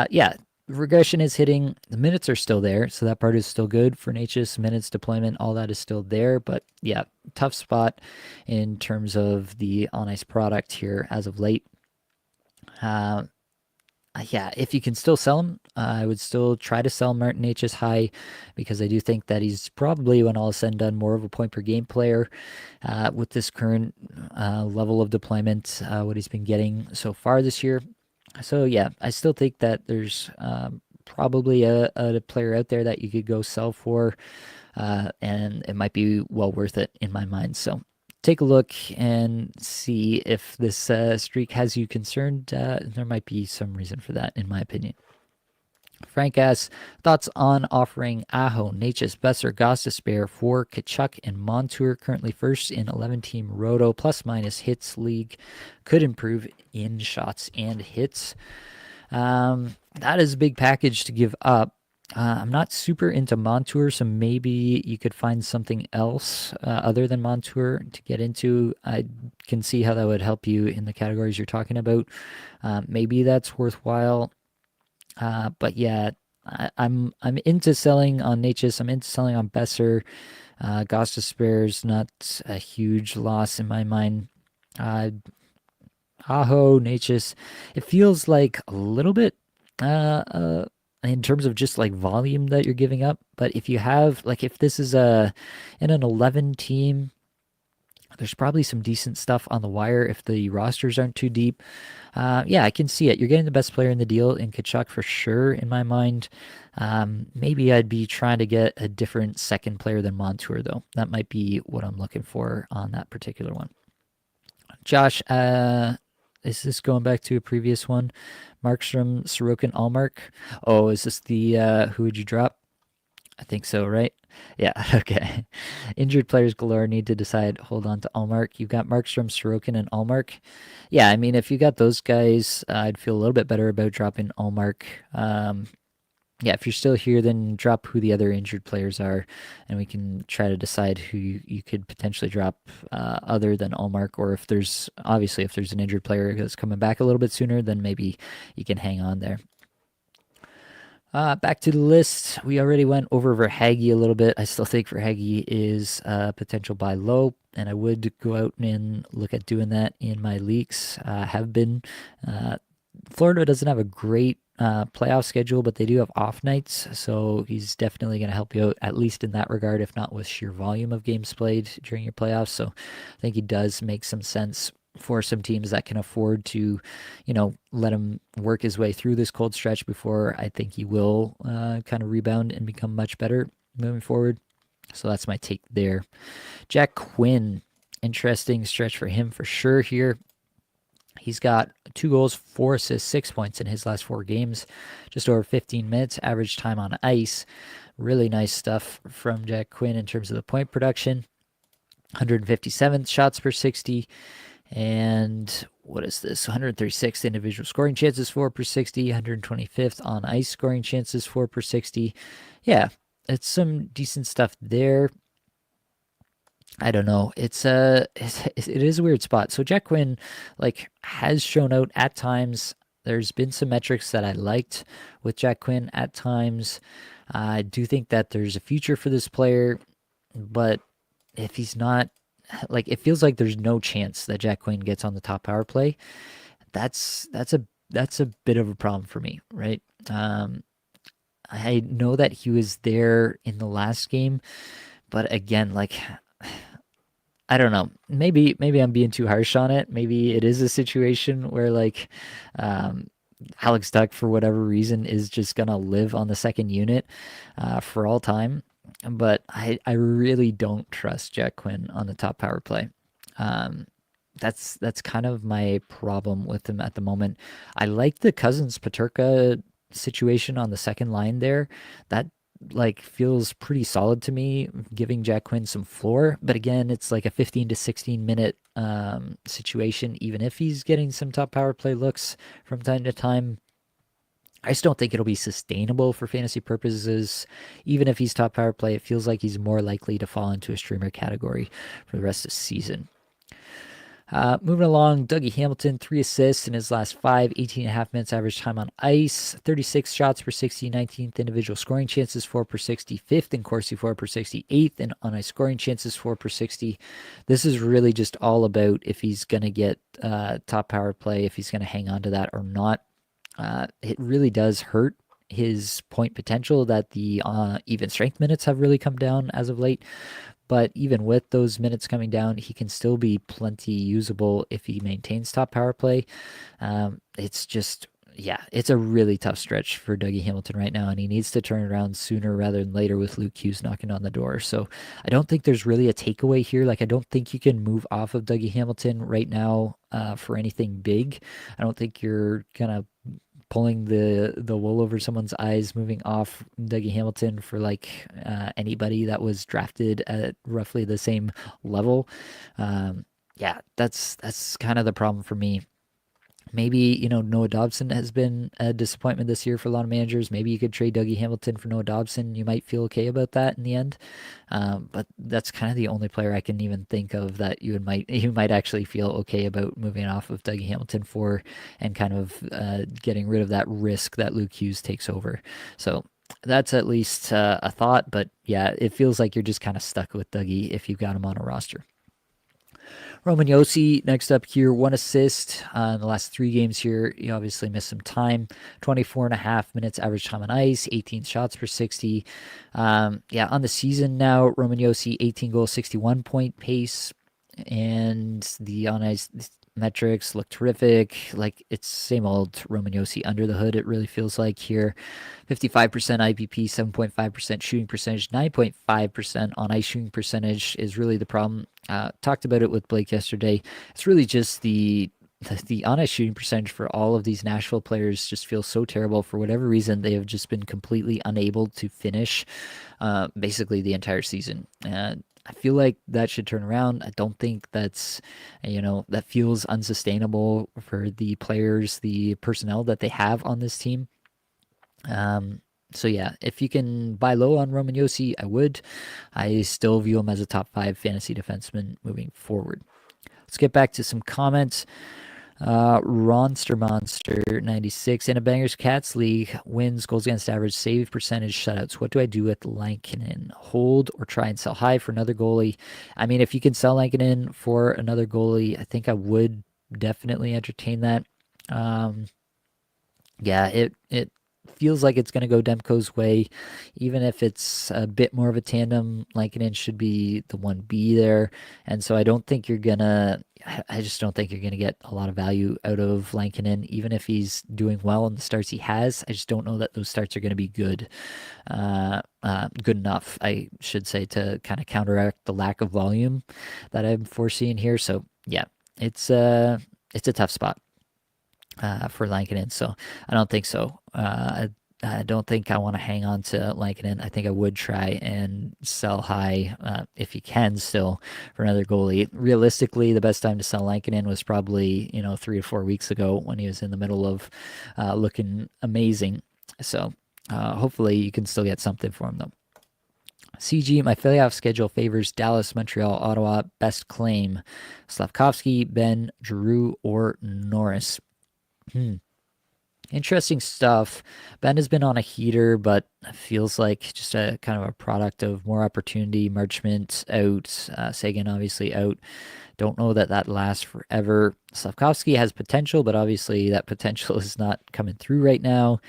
Yeah, regression is hitting. The minutes are still there, so that part is still good for Necas. Minutes, deployment, all that is still there. But yeah, tough spot in terms of the on-ice product here as of late. Yeah, if you can still sell him, I would still try to sell Martin Necas high because I do think that he's probably, when all is said and done, more of a point per game player with this current level of deployment, what he's been getting so far this year. So yeah, I still think that there's probably a player out there that you could go sell for, and it might be well worth it in my mind. So take a look and see if this streak has you concerned. There might be some reason for that, in my opinion. Frank asks, thoughts on offering Aho, Necas, Besser, Gostisbehere for Kachuk and Montour, currently first in 11-team Roto, plus-minus hits league, could improve in shots and hits. That is a big package to give up. I'm not super into Montour, so maybe you could find something else other than Montour to get into. I can see how that would help you in the categories you're talking about. Maybe that's worthwhile. But yeah, I'm into selling on Necas. I'm into selling on Besser. Gostisbehere's not a huge loss in my mind. Uh, Aho, Necas. It feels like a little bit in terms of just like volume that you're giving up. But if you have like if this is a in an 11 team, there's probably some decent stuff on the wire if the rosters aren't too deep. Yeah, I can see it. You're getting the best player in the deal in Kachuk for sure, in my mind. Maybe I'd be trying to get a different second player than Montour, though. That might be what I'm looking for on that particular one. Josh, is this going back to a previous one? Markstrom, Sorokin, Allmark. Oh, is this the who would you drop? I think so, right? Yeah, okay. Injured players galore need to decide. Hold on to Allmark. You've got Markstrom, Sorokin, and Allmark. Yeah, I mean, if you got those guys, I'd feel a little bit better about dropping Allmark. Yeah, if you're still here, then drop who the other injured players are, and we can try to decide who you could potentially drop other than Allmark, or if there's obviously if there's an injured player that's coming back a little bit sooner, then maybe you can hang on there. Back to the list. We already went over Verhaeghe a little bit. I still think Verhaeghe is potential buy low, and I would go out and look at doing that in my leaks. Have been. Florida doesn't have a great playoff schedule, but they do have off nights, so he's definitely going to help you out, at least in that regard, if not with sheer volume of games played during your playoffs. So I think he does make some sense for some teams that can afford to, let him work his way through this cold stretch before I think he will kind of rebound and become much better moving forward. So that's my take there. Jack Quinn, interesting stretch for him for sure here. He's got 2 goals, 4 assists, 6 points in his last 4 games, just over 15 minutes, average time on ice. Really nice stuff from Jack Quinn in terms of the point production. 157th shots per 60. And what is this? 136th individual scoring chances, 4 per 60. 125th on ice scoring chances, 4 per 60. Yeah, it's some decent stuff there. I don't know. It is a weird spot. So Jack Quinn, has shown out at times. There's been some metrics that I liked with Jack Quinn at times. I do think that there's a future for this player, but if he's not, it feels like there's no chance that Jack Quinn gets on the top power play. That's a bit of a problem for me, right? I know that he was there in the last game, but again, I don't know. Maybe I'm being too harsh on it. Maybe it is a situation where Alex Tuch, for whatever reason, is just gonna live on the second unit for all time. But I really don't trust Jack Quinn on the top power play. That's kind of my problem with him at the moment. I like the Cousins Paterka situation on the second line there. That feels pretty solid to me, giving Jack Quinn some floor. But again, it's like a 15 to 16 minute situation. Even if he's getting some top power play looks from time to time, I just don't think it'll be sustainable for fantasy purposes. Even if he's top power play, it feels like he's more likely to fall into a streamer category for the rest of the season. Moving along, Dougie Hamilton, 3 assists in his last 5, 18.5 minutes average time on ice, 36 shots per 60, 19th individual scoring chances, 4 per 60, 5th in Corsi, 4 per 60, 8th in on ice scoring chances, 4 per 60. This is really just all about if he's going to get top power play, if he's going to hang on to that or not. It really does hurt his point potential that the even strength minutes have really come down as of late. But even with those minutes coming down, he can still be plenty usable if he maintains top power play. It's just, it's a really tough stretch for Dougie Hamilton right now, and he needs to turn around sooner rather than later with Luke Hughes knocking on the door. So I don't think there's really a takeaway here. I don't think you can move off of Dougie Hamilton right now for anything big. I don't think you're kind of pulling the wool over someone's eyes, moving off Dougie Hamilton for anybody that was drafted at roughly the same level. That's kind of the problem for me. Maybe, Noah Dobson has been a disappointment this year for a lot of managers. Maybe you could trade Dougie Hamilton for Noah Dobson. You might feel okay about that in the end. But that's kind of the only player I can even think of that you might actually feel okay about moving off of Dougie Hamilton for, and kind of getting rid of that risk that Luke Hughes takes over. So that's at least a thought. But yeah, it feels like you're just kind of stuck with Dougie if you've got him on a roster. Roman Josi, next up here, 1 assist in the last 3 games here. He obviously missed some time. 24.5 minutes average time on ice, 18 shots per 60. Yeah, on the season now, Roman Josi, 18 goals, 61 point pace. And the on ice metrics look terrific. Like, it's same old Roman Josi under the hood, it really feels like here. 55% IPP, 7.5% shooting percentage, 9.5% on ice shooting percentage is really the problem. Talked about it with Blake yesterday. It's really just the on ice shooting percentage for all of these Nashville players just feels so terrible. For whatever reason, they have just been completely unable to finish basically the entire season. And I feel like that should turn around. I don't think that feels unsustainable for the players, the personnel that they have on this team. So yeah, if you can buy low on Roman Josi, I would. I still view him as a top 5 fantasy defenseman moving forward. Let's get back to some comments. Ronster Monster 96 in a Bangers Cats League, wins, goals against average, save percentage, shutouts. What do I do with Lehkonen? Hold or try and sell high for another goalie? I mean, if you can sell Lehkonen for another goalie, I think I would definitely entertain that. Yeah, it feels like it's going to go Demko's way. Even if it's a bit more of a tandem, Lehkonen should be the 1B there. And so I just don't think you're going to get a lot of value out of Lehkonen, even if he's doing well in the starts he has. I just don't know that those starts are going to be good. Good enough, I should say, to kind of counteract the lack of volume that I'm foreseeing here. So yeah, it's a tough spot for Lehkonen, so I don't think so. I don't think I want to hang on to Lehkonen. I think I would try and sell high if you can still for another goalie. Realistically, the best time to sell Lehkonen was probably 3 or 4 weeks ago when he was in the middle of looking amazing. So hopefully you can still get something for him though. CG, my playoff schedule favors Dallas, Montreal, Ottawa. Best claim: Slavkovsky, Ben, Giroux, or Norris. Interesting stuff. Ben has been on a heater, but feels like just a kind of a product of more opportunity. Marchment out, Sagan obviously out. Don't know that lasts forever. Slavkovsky has potential, but obviously that potential is not coming through right now.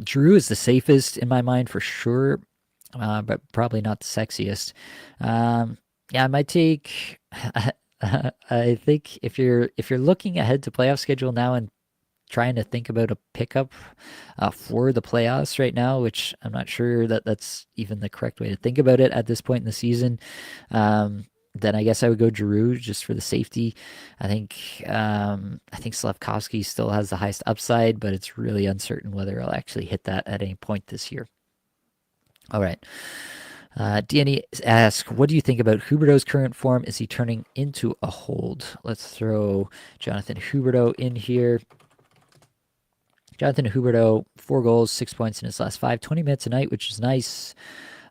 Giroux is the safest in my mind for sure, but probably not the sexiest. Yeah, I might take. I think if you're looking ahead to playoff schedule now and trying to think about a pickup for the playoffs right now, which I'm not sure that that's even the correct way to think about it at this point in the season, then I guess I would go Giroux just for the safety. I think Slavkovsky still has the highest upside, but it's really uncertain whether I'll actually hit that at any point this year. All right. Danny asks, what do you think about Huberdeau's current form? Is he turning into a hold? Let's throw Jonathan Huberdeau in here. Jonathan Huberdeau, 4 goals, 6 points in his last 5, 20 minutes a night, which is nice.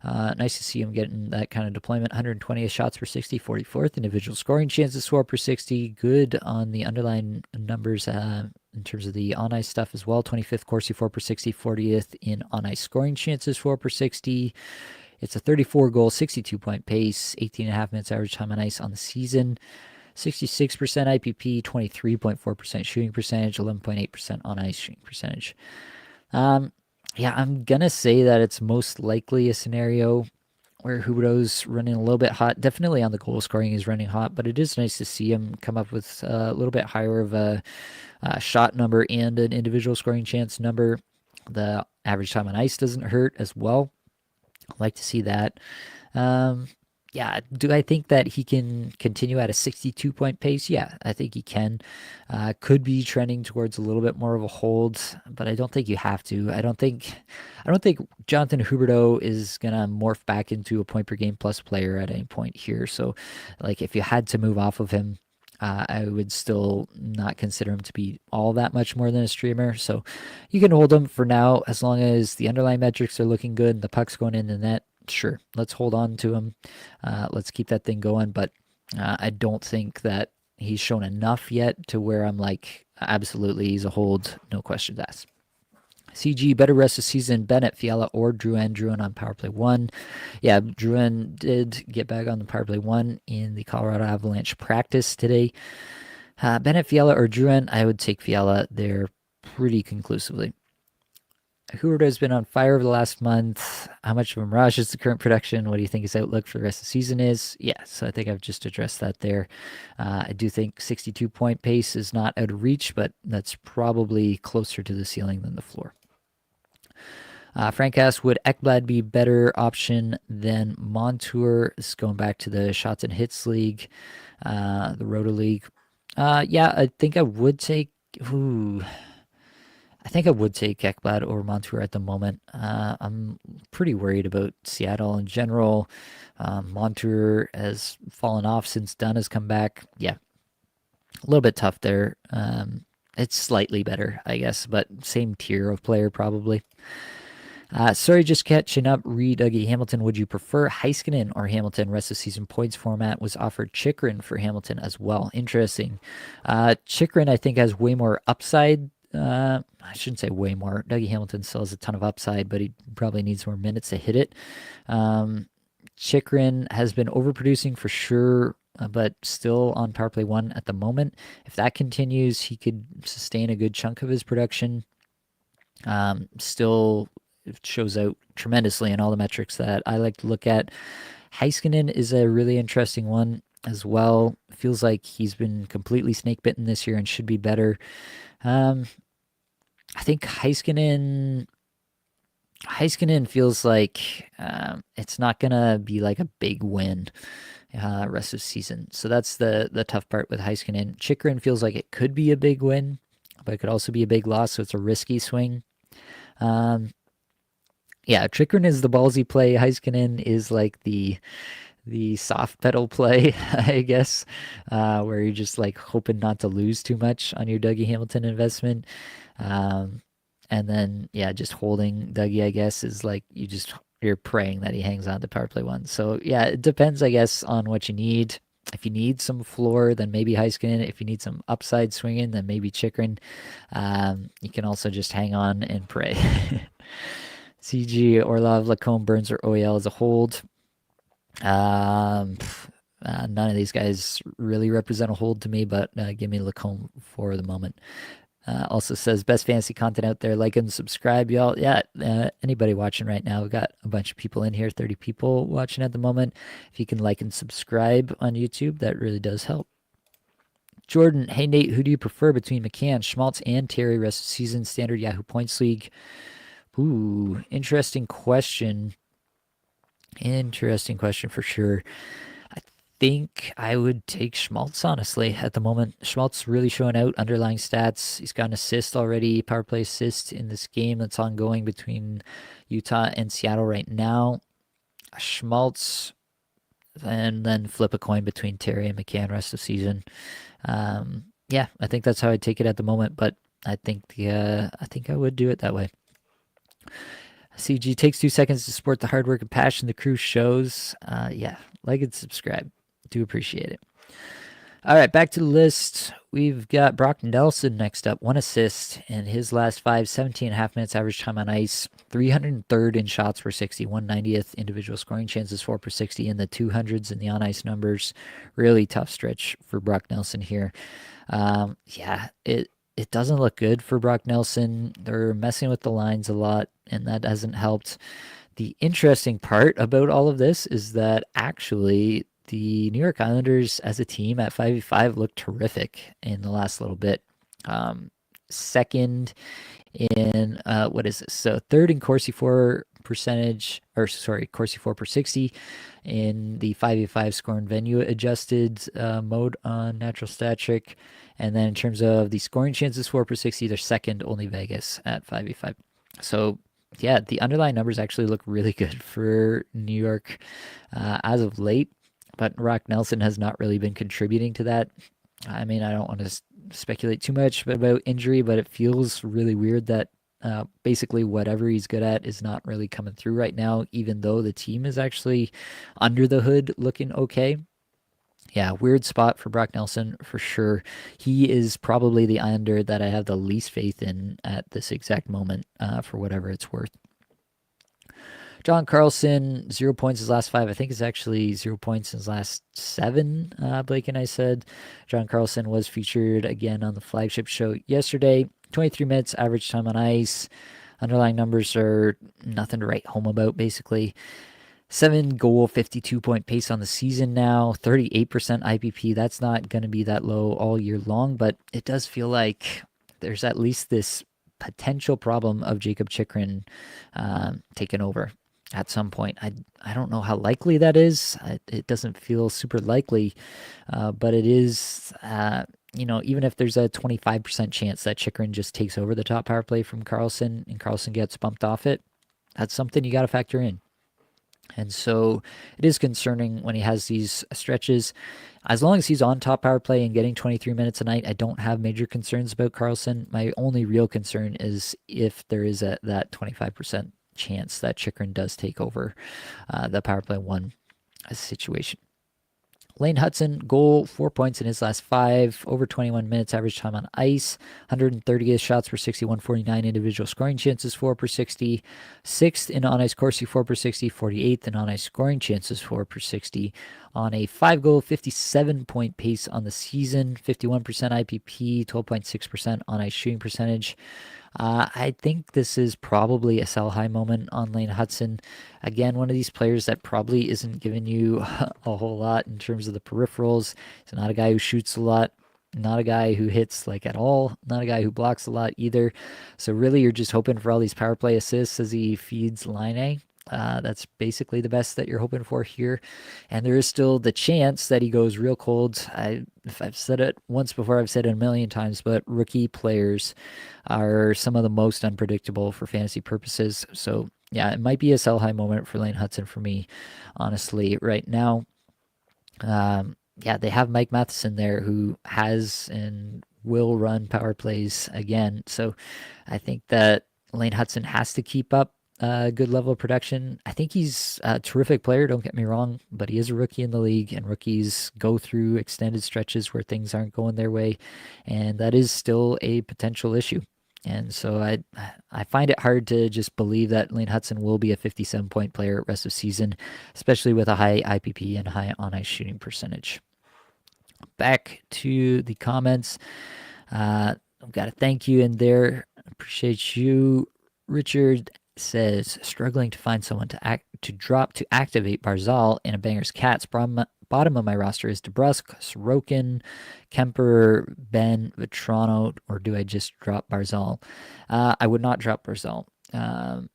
Nice to see him getting that kind of deployment. 120 shots per 60, 44th individual scoring chances for per 60. Good on the underlying numbers in terms of the on-ice stuff as well. 25th Corsi 4 per 60, 40th in on-ice scoring chances 4 per 60. It's a 34-goal, 62-point pace, 18.5 minutes average time on ice on the season. 66% IPP, 23.4% shooting percentage, 11.8% on ice shooting percentage. Yeah, I'm going to say that it's most likely a scenario where Huberdeau's running a little bit hot. Definitely on the goal scoring, he's running hot, but it is nice to see him come up with a little bit higher of a shot number and an individual scoring chance number. The average time on ice doesn't hurt as well. I like to see that. Yeah, do I think that he can continue at a 62-point pace? Yeah, I think he can. Could be trending towards a little bit more of a hold, but I don't think you have to. I don't think Jonathan Huberdeau is gonna morph back into a point per game plus player at any point here. So, like, if you had to move off of him, I would still not consider him to be all that much more than a streamer. So you can hold him for now as long as the underlying metrics are looking good and the puck's going in the net. Sure, let's hold on to him. Let's keep that thing going. But I don't think that he's shown enough yet to where I'm like, absolutely, he's a hold, no questions asked. CG, better rest of season, Bennett, Fiala, or Drouin. Drouin on power play 1. Yeah, Drouin did get back on the power play 1 in the Colorado Avalanche practice today. Bennett, Fiala, or Drouin, I would take Fiala there pretty conclusively. Huberdeau has been on fire over the last month. How much of a mirage is the current production? What do you think his outlook for the rest of the season is? Yeah, so I think I've just addressed that there. I do think 62-point pace is not out of reach, but that's probably closer to the ceiling than the floor. Frank asks, would Ekblad be better option than Montour? This is going back to the Shots and Hits League, the Roto League. Yeah, I think I would take... I think I would take Ekblad over Montour at the moment. I'm pretty worried about Seattle in general. Montour has fallen off since Dunn has come back. Yeah, a little bit tough there. It's slightly better, I guess, but same tier of player probably. Sorry, just catching up. Dougie Hamilton, would you prefer Heiskanen or Hamilton? Rest of season points format was offered Chychrun for Hamilton as well. Interesting. Chychrun, I think, has way more upside. I shouldn't say way more. Dougie Hamilton still has a ton of upside, but he probably needs more minutes to hit it. Chychrun has been overproducing for sure, but still on power play 1 at the moment. If that continues, he could sustain a good chunk of his production. Still shows out tremendously in all the metrics that I like to look at. Heiskanen is a really interesting one as well. Feels like he's been completely snake bitten this year and should be better. I think Heiskanen feels like it's not gonna be like a big win rest of the season. So that's the tough part with Heiskanen. Chychrun feels like it could be a big win, but it could also be a big loss. So it's a risky swing. Yeah, Chychrun is the ballsy play. Heiskanen is like the soft pedal play, I guess, where you're just like hoping not to lose too much on your Dougie Hamilton investment. And then, yeah, just holding Dougie, I guess, is like you're praying that he hangs on to power play 1. So, yeah, it depends, I guess, on what you need. If you need some floor, then maybe Heiskanen. If you need some upside swinging, then maybe Chychrun. You can also just hang on and pray. CG, Orlov, Lehkonen, Burns, or OEL as a hold. None of these guys really represent a hold to me, but give me Lehkonen for the moment. Also says, best fantasy content out there. Like and subscribe, y'all. Yeah, anybody watching right now, we've got a bunch of people in here, 30 people watching at the moment. If you can like and subscribe on YouTube, that really does help. Jordan, hey Nate, who do you prefer between McCann, Schmaltz, and Terry rest of season standard Yahoo Points League? Ooh, interesting question. Interesting question for sure. I think I would take Schmaltz, honestly, at the moment. Schmaltz really showing out underlying stats. He's got an assist already, power play assist in this game that's ongoing between Utah and Seattle right now. Schmaltz, and then flip a coin between Terry and McCann rest of season. Yeah, I think that's how I'd take it at the moment, but I think I would do it that way. CG takes 2 seconds to support the hard work and passion the crew shows. Yeah, like and subscribe. Do appreciate it. All right, back to the list. We've got Brock Nelson next up. 1 assist in his last 5, 17.5 minutes average time on ice. 303rd in shots per 60, 190th individual scoring chances, 4 per 60 in the 200s in the on-ice numbers. Really tough stretch for Brock Nelson here. Yeah, it doesn't look good for Brock Nelson. They're messing with the lines a lot, and that hasn't helped. The interesting part about all of this is that actually the New York Islanders as a team at 5v5 look terrific in the last little bit. Second in, what is this? So third in Corsi 4 percentage, or sorry, Corsi 4 per 60 in the 5v5 score and venue adjusted mode on natural stat trick. And then in terms of the scoring chances 4 per 60, they're second, only Vegas at 5v5. So yeah, the underlying numbers actually look really good for New York as of late, but Brock Nelson has not really been contributing to that. I mean, I don't want to speculate too much about injury, but it feels really weird that basically whatever he's good at is not really coming through right now, even though the team is actually under the hood looking okay. Yeah, weird spot for Brock Nelson for sure. He is probably the Islander that I have the least faith in at this exact moment, for whatever it's worth. John Carlson, 0 points his last five. I think it's actually 0 points in his last seven, Blake and I said. John Carlson was featured again on the flagship show yesterday. 23 minutes average time on ice. Underlying numbers are nothing to write home about, basically. 7-goal, 52-point pace on the season now, 38% IPP. That's not going to be that low all year long, but it does feel like there's at least this potential problem of Jacob Chychrun taking over at some point. I don't know how likely that is. It doesn't feel super likely, but it is, even if there's a 25% chance that Chychrun just takes over the top power play from Carlson and Carlson gets bumped off it, that's something you got to factor in. And so it is concerning when he has these stretches. As long as he's on top power play and getting 23 minutes a night, I don't have major concerns about Carlson. My only real concern is if there is that 25% chance that Chychrun does take over the power play one situation. Laine Hutson, goal, 4 points in his last five, over 21 minutes average time on ice, 130 shots per 60, 149 individual scoring chances, 4 per 60, 6th in on-ice Corsi, 4 per 60, 48th in on-ice scoring chances, 4 per 60, on a 5-goal, 57-point pace on the season, 51% IPP, 12.6% on-ice shooting percentage. I think this is probably a sell high moment on Laine Hutson. Again, one of these players that probably isn't giving you a whole lot in terms of the peripherals. He's not a guy who shoots a lot, not a guy who hits like at all, not a guy who blocks a lot either. So really you're just hoping for all these power play assists as he feeds Laine. That's basically the best that you're hoping for here. And there is still the chance that he goes real cold. If I've said it once before, I've said it a million times, but rookie players are some of the most unpredictable for fantasy purposes. So yeah, it might be a sell high moment for Laine Hutson for me, honestly, right now. Yeah, they have Mike Matheson there who has and will run power plays again. So I think that Laine Hutson has to keep up a good level of production. I think he's a terrific player, don't get me wrong, but he is a rookie in the league, and rookies go through extended stretches where things aren't going their way, and that is still a potential issue. And so I find it hard to just believe that Laine Hutson will be a 57-point player rest of season, especially with a high IPP and high on-ice shooting percentage. Back to the comments. I've got a thank you in there. Appreciate you. Richard says, struggling to find someone to drop to activate Barzal in a Bangers Cats. Bottom of my roster is DeBrusk, Sorokin, Kemper, Ben, Vatrano, or do I just drop Barzal? I would not drop Barzal. I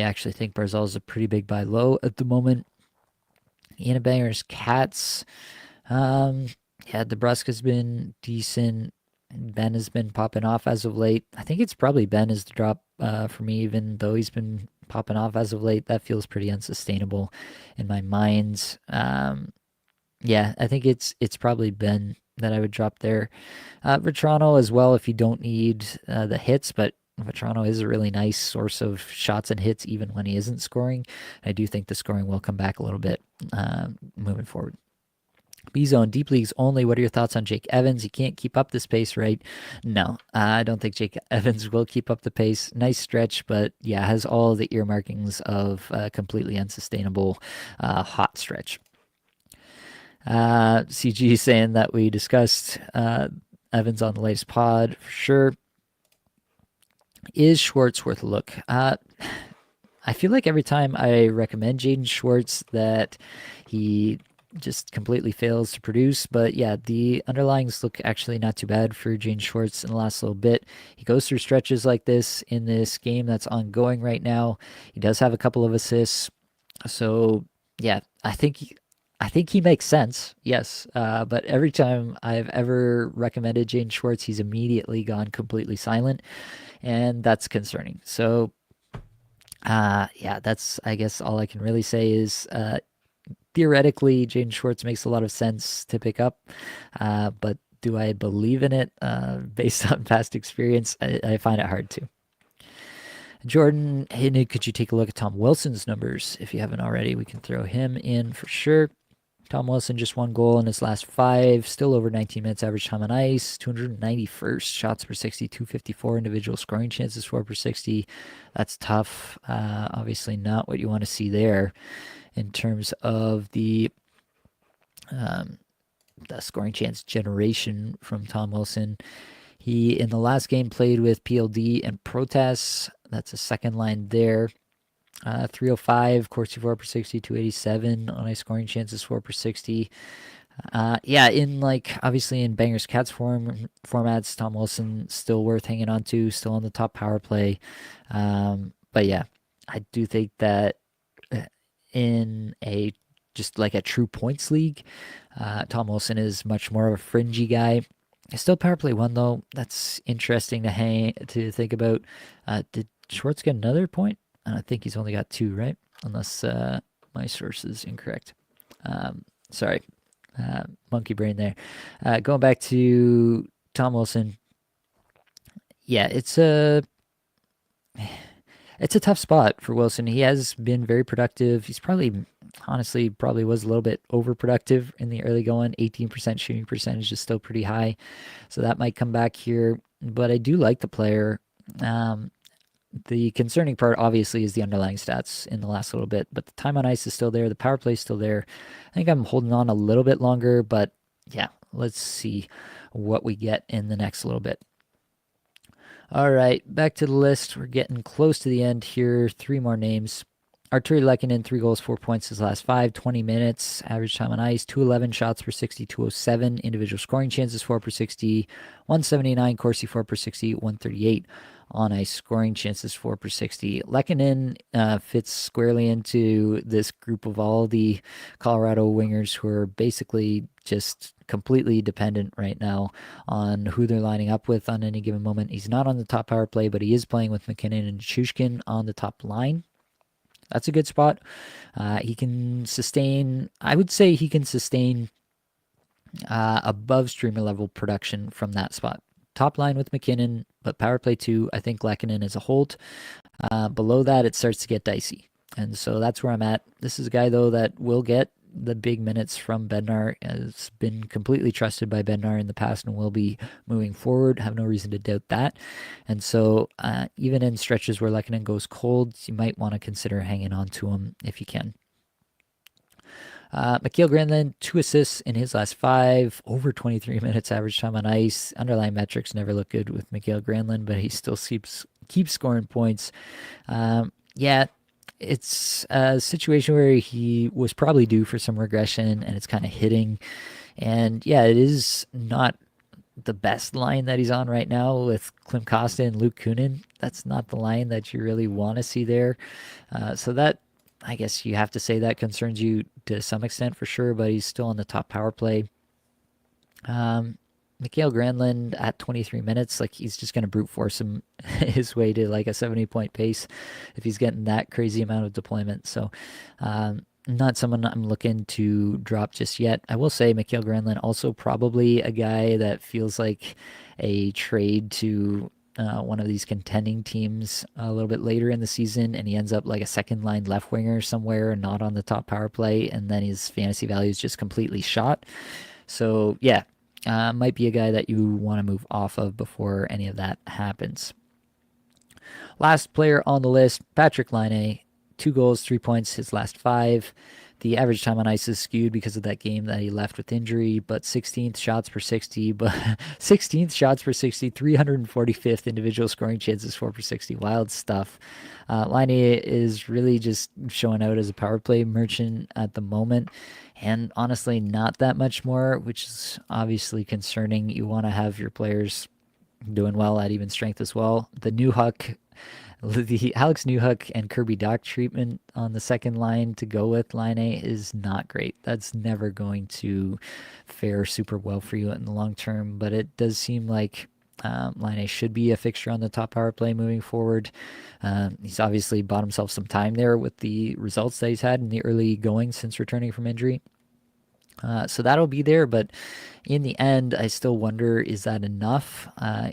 actually think Barzal is a pretty big buy low at the moment. In a Bangers Cats, DeBrusk has been decent. Ben has been popping off as of late. I think it's probably Ben is the drop for me, even though he's been popping off as of late. That feels pretty unsustainable in my mind. I think it's probably Ben that I would drop there. Vatrano as well if you don't need the hits, but Vatrano is a really nice source of shots and hits even when he isn't scoring. I do think the scoring will come back a little bit moving forward. B-Zone, Deep Leagues only. What are your thoughts on Jake Evans? He can't keep up this pace, right? No, I don't think Jake Evans will keep up the pace. Nice stretch, but yeah, has all the earmarkings of a completely unsustainable hot stretch. CG saying that we discussed Evans on the latest pod for sure. Is Schwartz worth a look? I feel like every time I recommend Jaden Schwartz that he just completely fails to produce. But yeah, the underlyings look actually not too bad for Jaden Schwartz in the last little bit. He goes through stretches like this in this game that's ongoing right now. He does have a couple of assists. So yeah, I think he makes sense, yes. But every time I've ever recommended Jaden Schwartz, he's immediately gone completely silent, and that's concerning. So that's, I guess, all I can really say is theoretically, Jaden Schwartz makes a lot of sense to pick up, but do I believe in it based on past experience? I find it hard to. Jordan, hey Nick, could you take a look at Tom Wilson's numbers? If you haven't already, we can throw him in for sure. Tom Wilson just 1 goal in his last 5, still over 19 minutes average time on ice, 291st shots per 60, 254 individual scoring chances, 4 per 60. That's tough. Obviously not what you want to see there in terms of the scoring chance generation from Tom Wilson. He, in the last game, played with PLD and Protas. That's a second line there. 305, Corsi 4 per 60, 287 on ice scoring chances, 4 per 60. Yeah, in obviously in Bangers Cats formats, Tom Wilson still worth hanging on to, still on the top power play. But yeah, I do think that in a true points league, Tom Wilson is much more of a fringy guy. Still power play 1 though. That's interesting to think about. Did Schwartz get another point? I think he's only got 2, right? Unless my source is incorrect. Sorry. Monkey brain there. Going back to Tom Wilson. Yeah, it's a tough spot for Wilson. He has been very productive. He's probably was a little bit overproductive in the early going. 18% shooting percentage is still pretty high. So that might come back here. But I do like the player. The concerning part, obviously, is the underlying stats in the last little bit, but the time on ice is still there. The power play is still there. I think I'm holding on a little bit longer, but yeah, let's see what we get in the next little bit. All right, back to the list. We're getting close to the end here. 3 more names. Arturi Lehkonen, 3 goals, 4 points his last 5, 20 minutes, average time on ice, 211 shots per 60, 207, individual scoring chances, 4 per 60, 179, Corsi 4 per 60, 138 on ice scoring chances, 4 per 60. Lehkonen fits squarely into this group of all the Colorado wingers who are basically just completely dependent right now on who they're lining up with on any given moment. He's not on the top power play, but he is playing with McKinnon and Shushkin on the top line. That's a good spot. He can sustain, I would say he can sustain above streamer level production from that spot. Top line with McKinnon, but power play 2, I think Lehkonen is a hold. Below that, it starts to get dicey. And so that's where I'm at. This is a guy, though, that will get the big minutes from Bednar. Has been completely trusted by Bednar in the past and will be moving forward. Have no reason to doubt that. And so even in stretches where Lehkonen goes cold, you might want to consider hanging on to him if you can. McCann Granlund, 2 assists in his last 5, over 23 minutes average time on ice. Underlying metrics never look good with McCann Granlund, but he still keeps scoring points. Yeah, it's a situation where he was probably due for some regression, and it's kind of hitting. And yeah, it is not the best line that he's on right now with Klim Costa and Luke Kunin. That's not the line that you really want to see there. So that, I guess you have to say that concerns you to some extent for sure, but he's still on the top power play. McCann Granlund at 23 minutes, he's just going to brute force his way to a 70-point pace if he's getting that crazy amount of deployment. So not someone I'm looking to drop just yet. I will say McCann Granlund also probably a guy that feels like a trade to one of these contending teams a little bit later in the season, and he ends up like a second line left winger somewhere, not on the top power play, and then his fantasy value is just completely shot. So yeah, might be a guy that you want to move off of before any of that happens. Last player on the list, Patrick Laine, 2 goals, 3 points his last 5. The average time on ice is skewed because of that game that he left with injury, but 16th shots per 60, 345th individual scoring chances, 4 per 60. Wild stuff. Laine is really just showing out as a power play merchant at the moment, and honestly not that much more, which is obviously concerning. You want to have your players doing well at even strength as well. The Alex Newhook and Kirby Dach treatment on the second line to go with Laine is not great. That's never going to fare super well for you in the long term, but it does seem like Laine should be a fixture on the top power play moving forward. He's obviously bought himself some time there with the results that he's had in the early going since returning from injury. So that'll be there, but in the end, I still wonder, is that enough?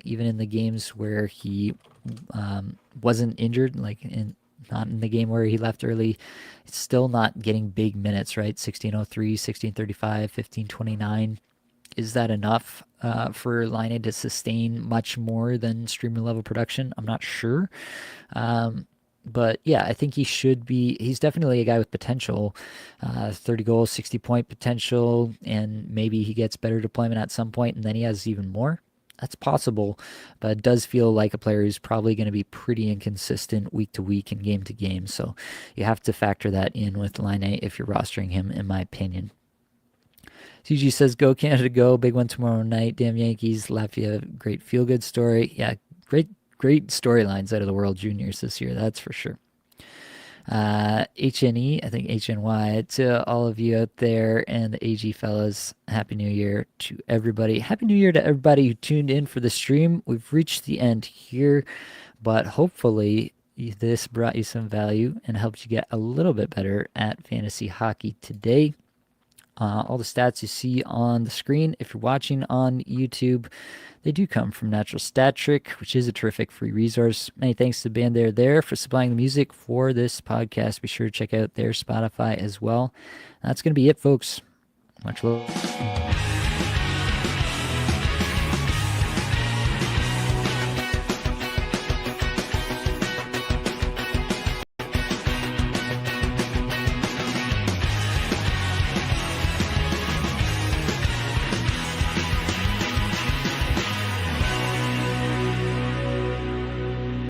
Even in the games where he wasn't injured, not in the game where he left early, it's still not getting big minutes, right? 16:03, 16:35, 15:29. Is that enough for Laine to sustain much more than streamer level production? I'm not sure. But yeah, I think he should be. He's definitely a guy with potential, 30 goals, 60-point potential, and maybe he gets better deployment at some point, and then he has even more. That's possible, but it does feel like a player who's probably going to be pretty inconsistent week to week and game to game. So you have to factor that in with Laine if you're rostering him, in my opinion. CG says, "Go Canada, go! Big one tomorrow night. Damn Yankees, Latvia, great feel good story. Yeah, great storylines out of the World Juniors this year. That's for sure." HNE, I think HNY, to all of you out there and the AG fellas, Happy New Year to everybody. Happy New Year to everybody who tuned in for the stream. We've reached the end here, but hopefully this brought you some value and helped you get a little bit better at fantasy hockey today. All the stats you see on the screen, if you're watching on YouTube, they do come from Natural Stat Trick, which is a terrific free resource. Many thanks to the band there for supplying the music for this podcast. Be sure to check out their Spotify as well. That's going to be it, folks. Much love.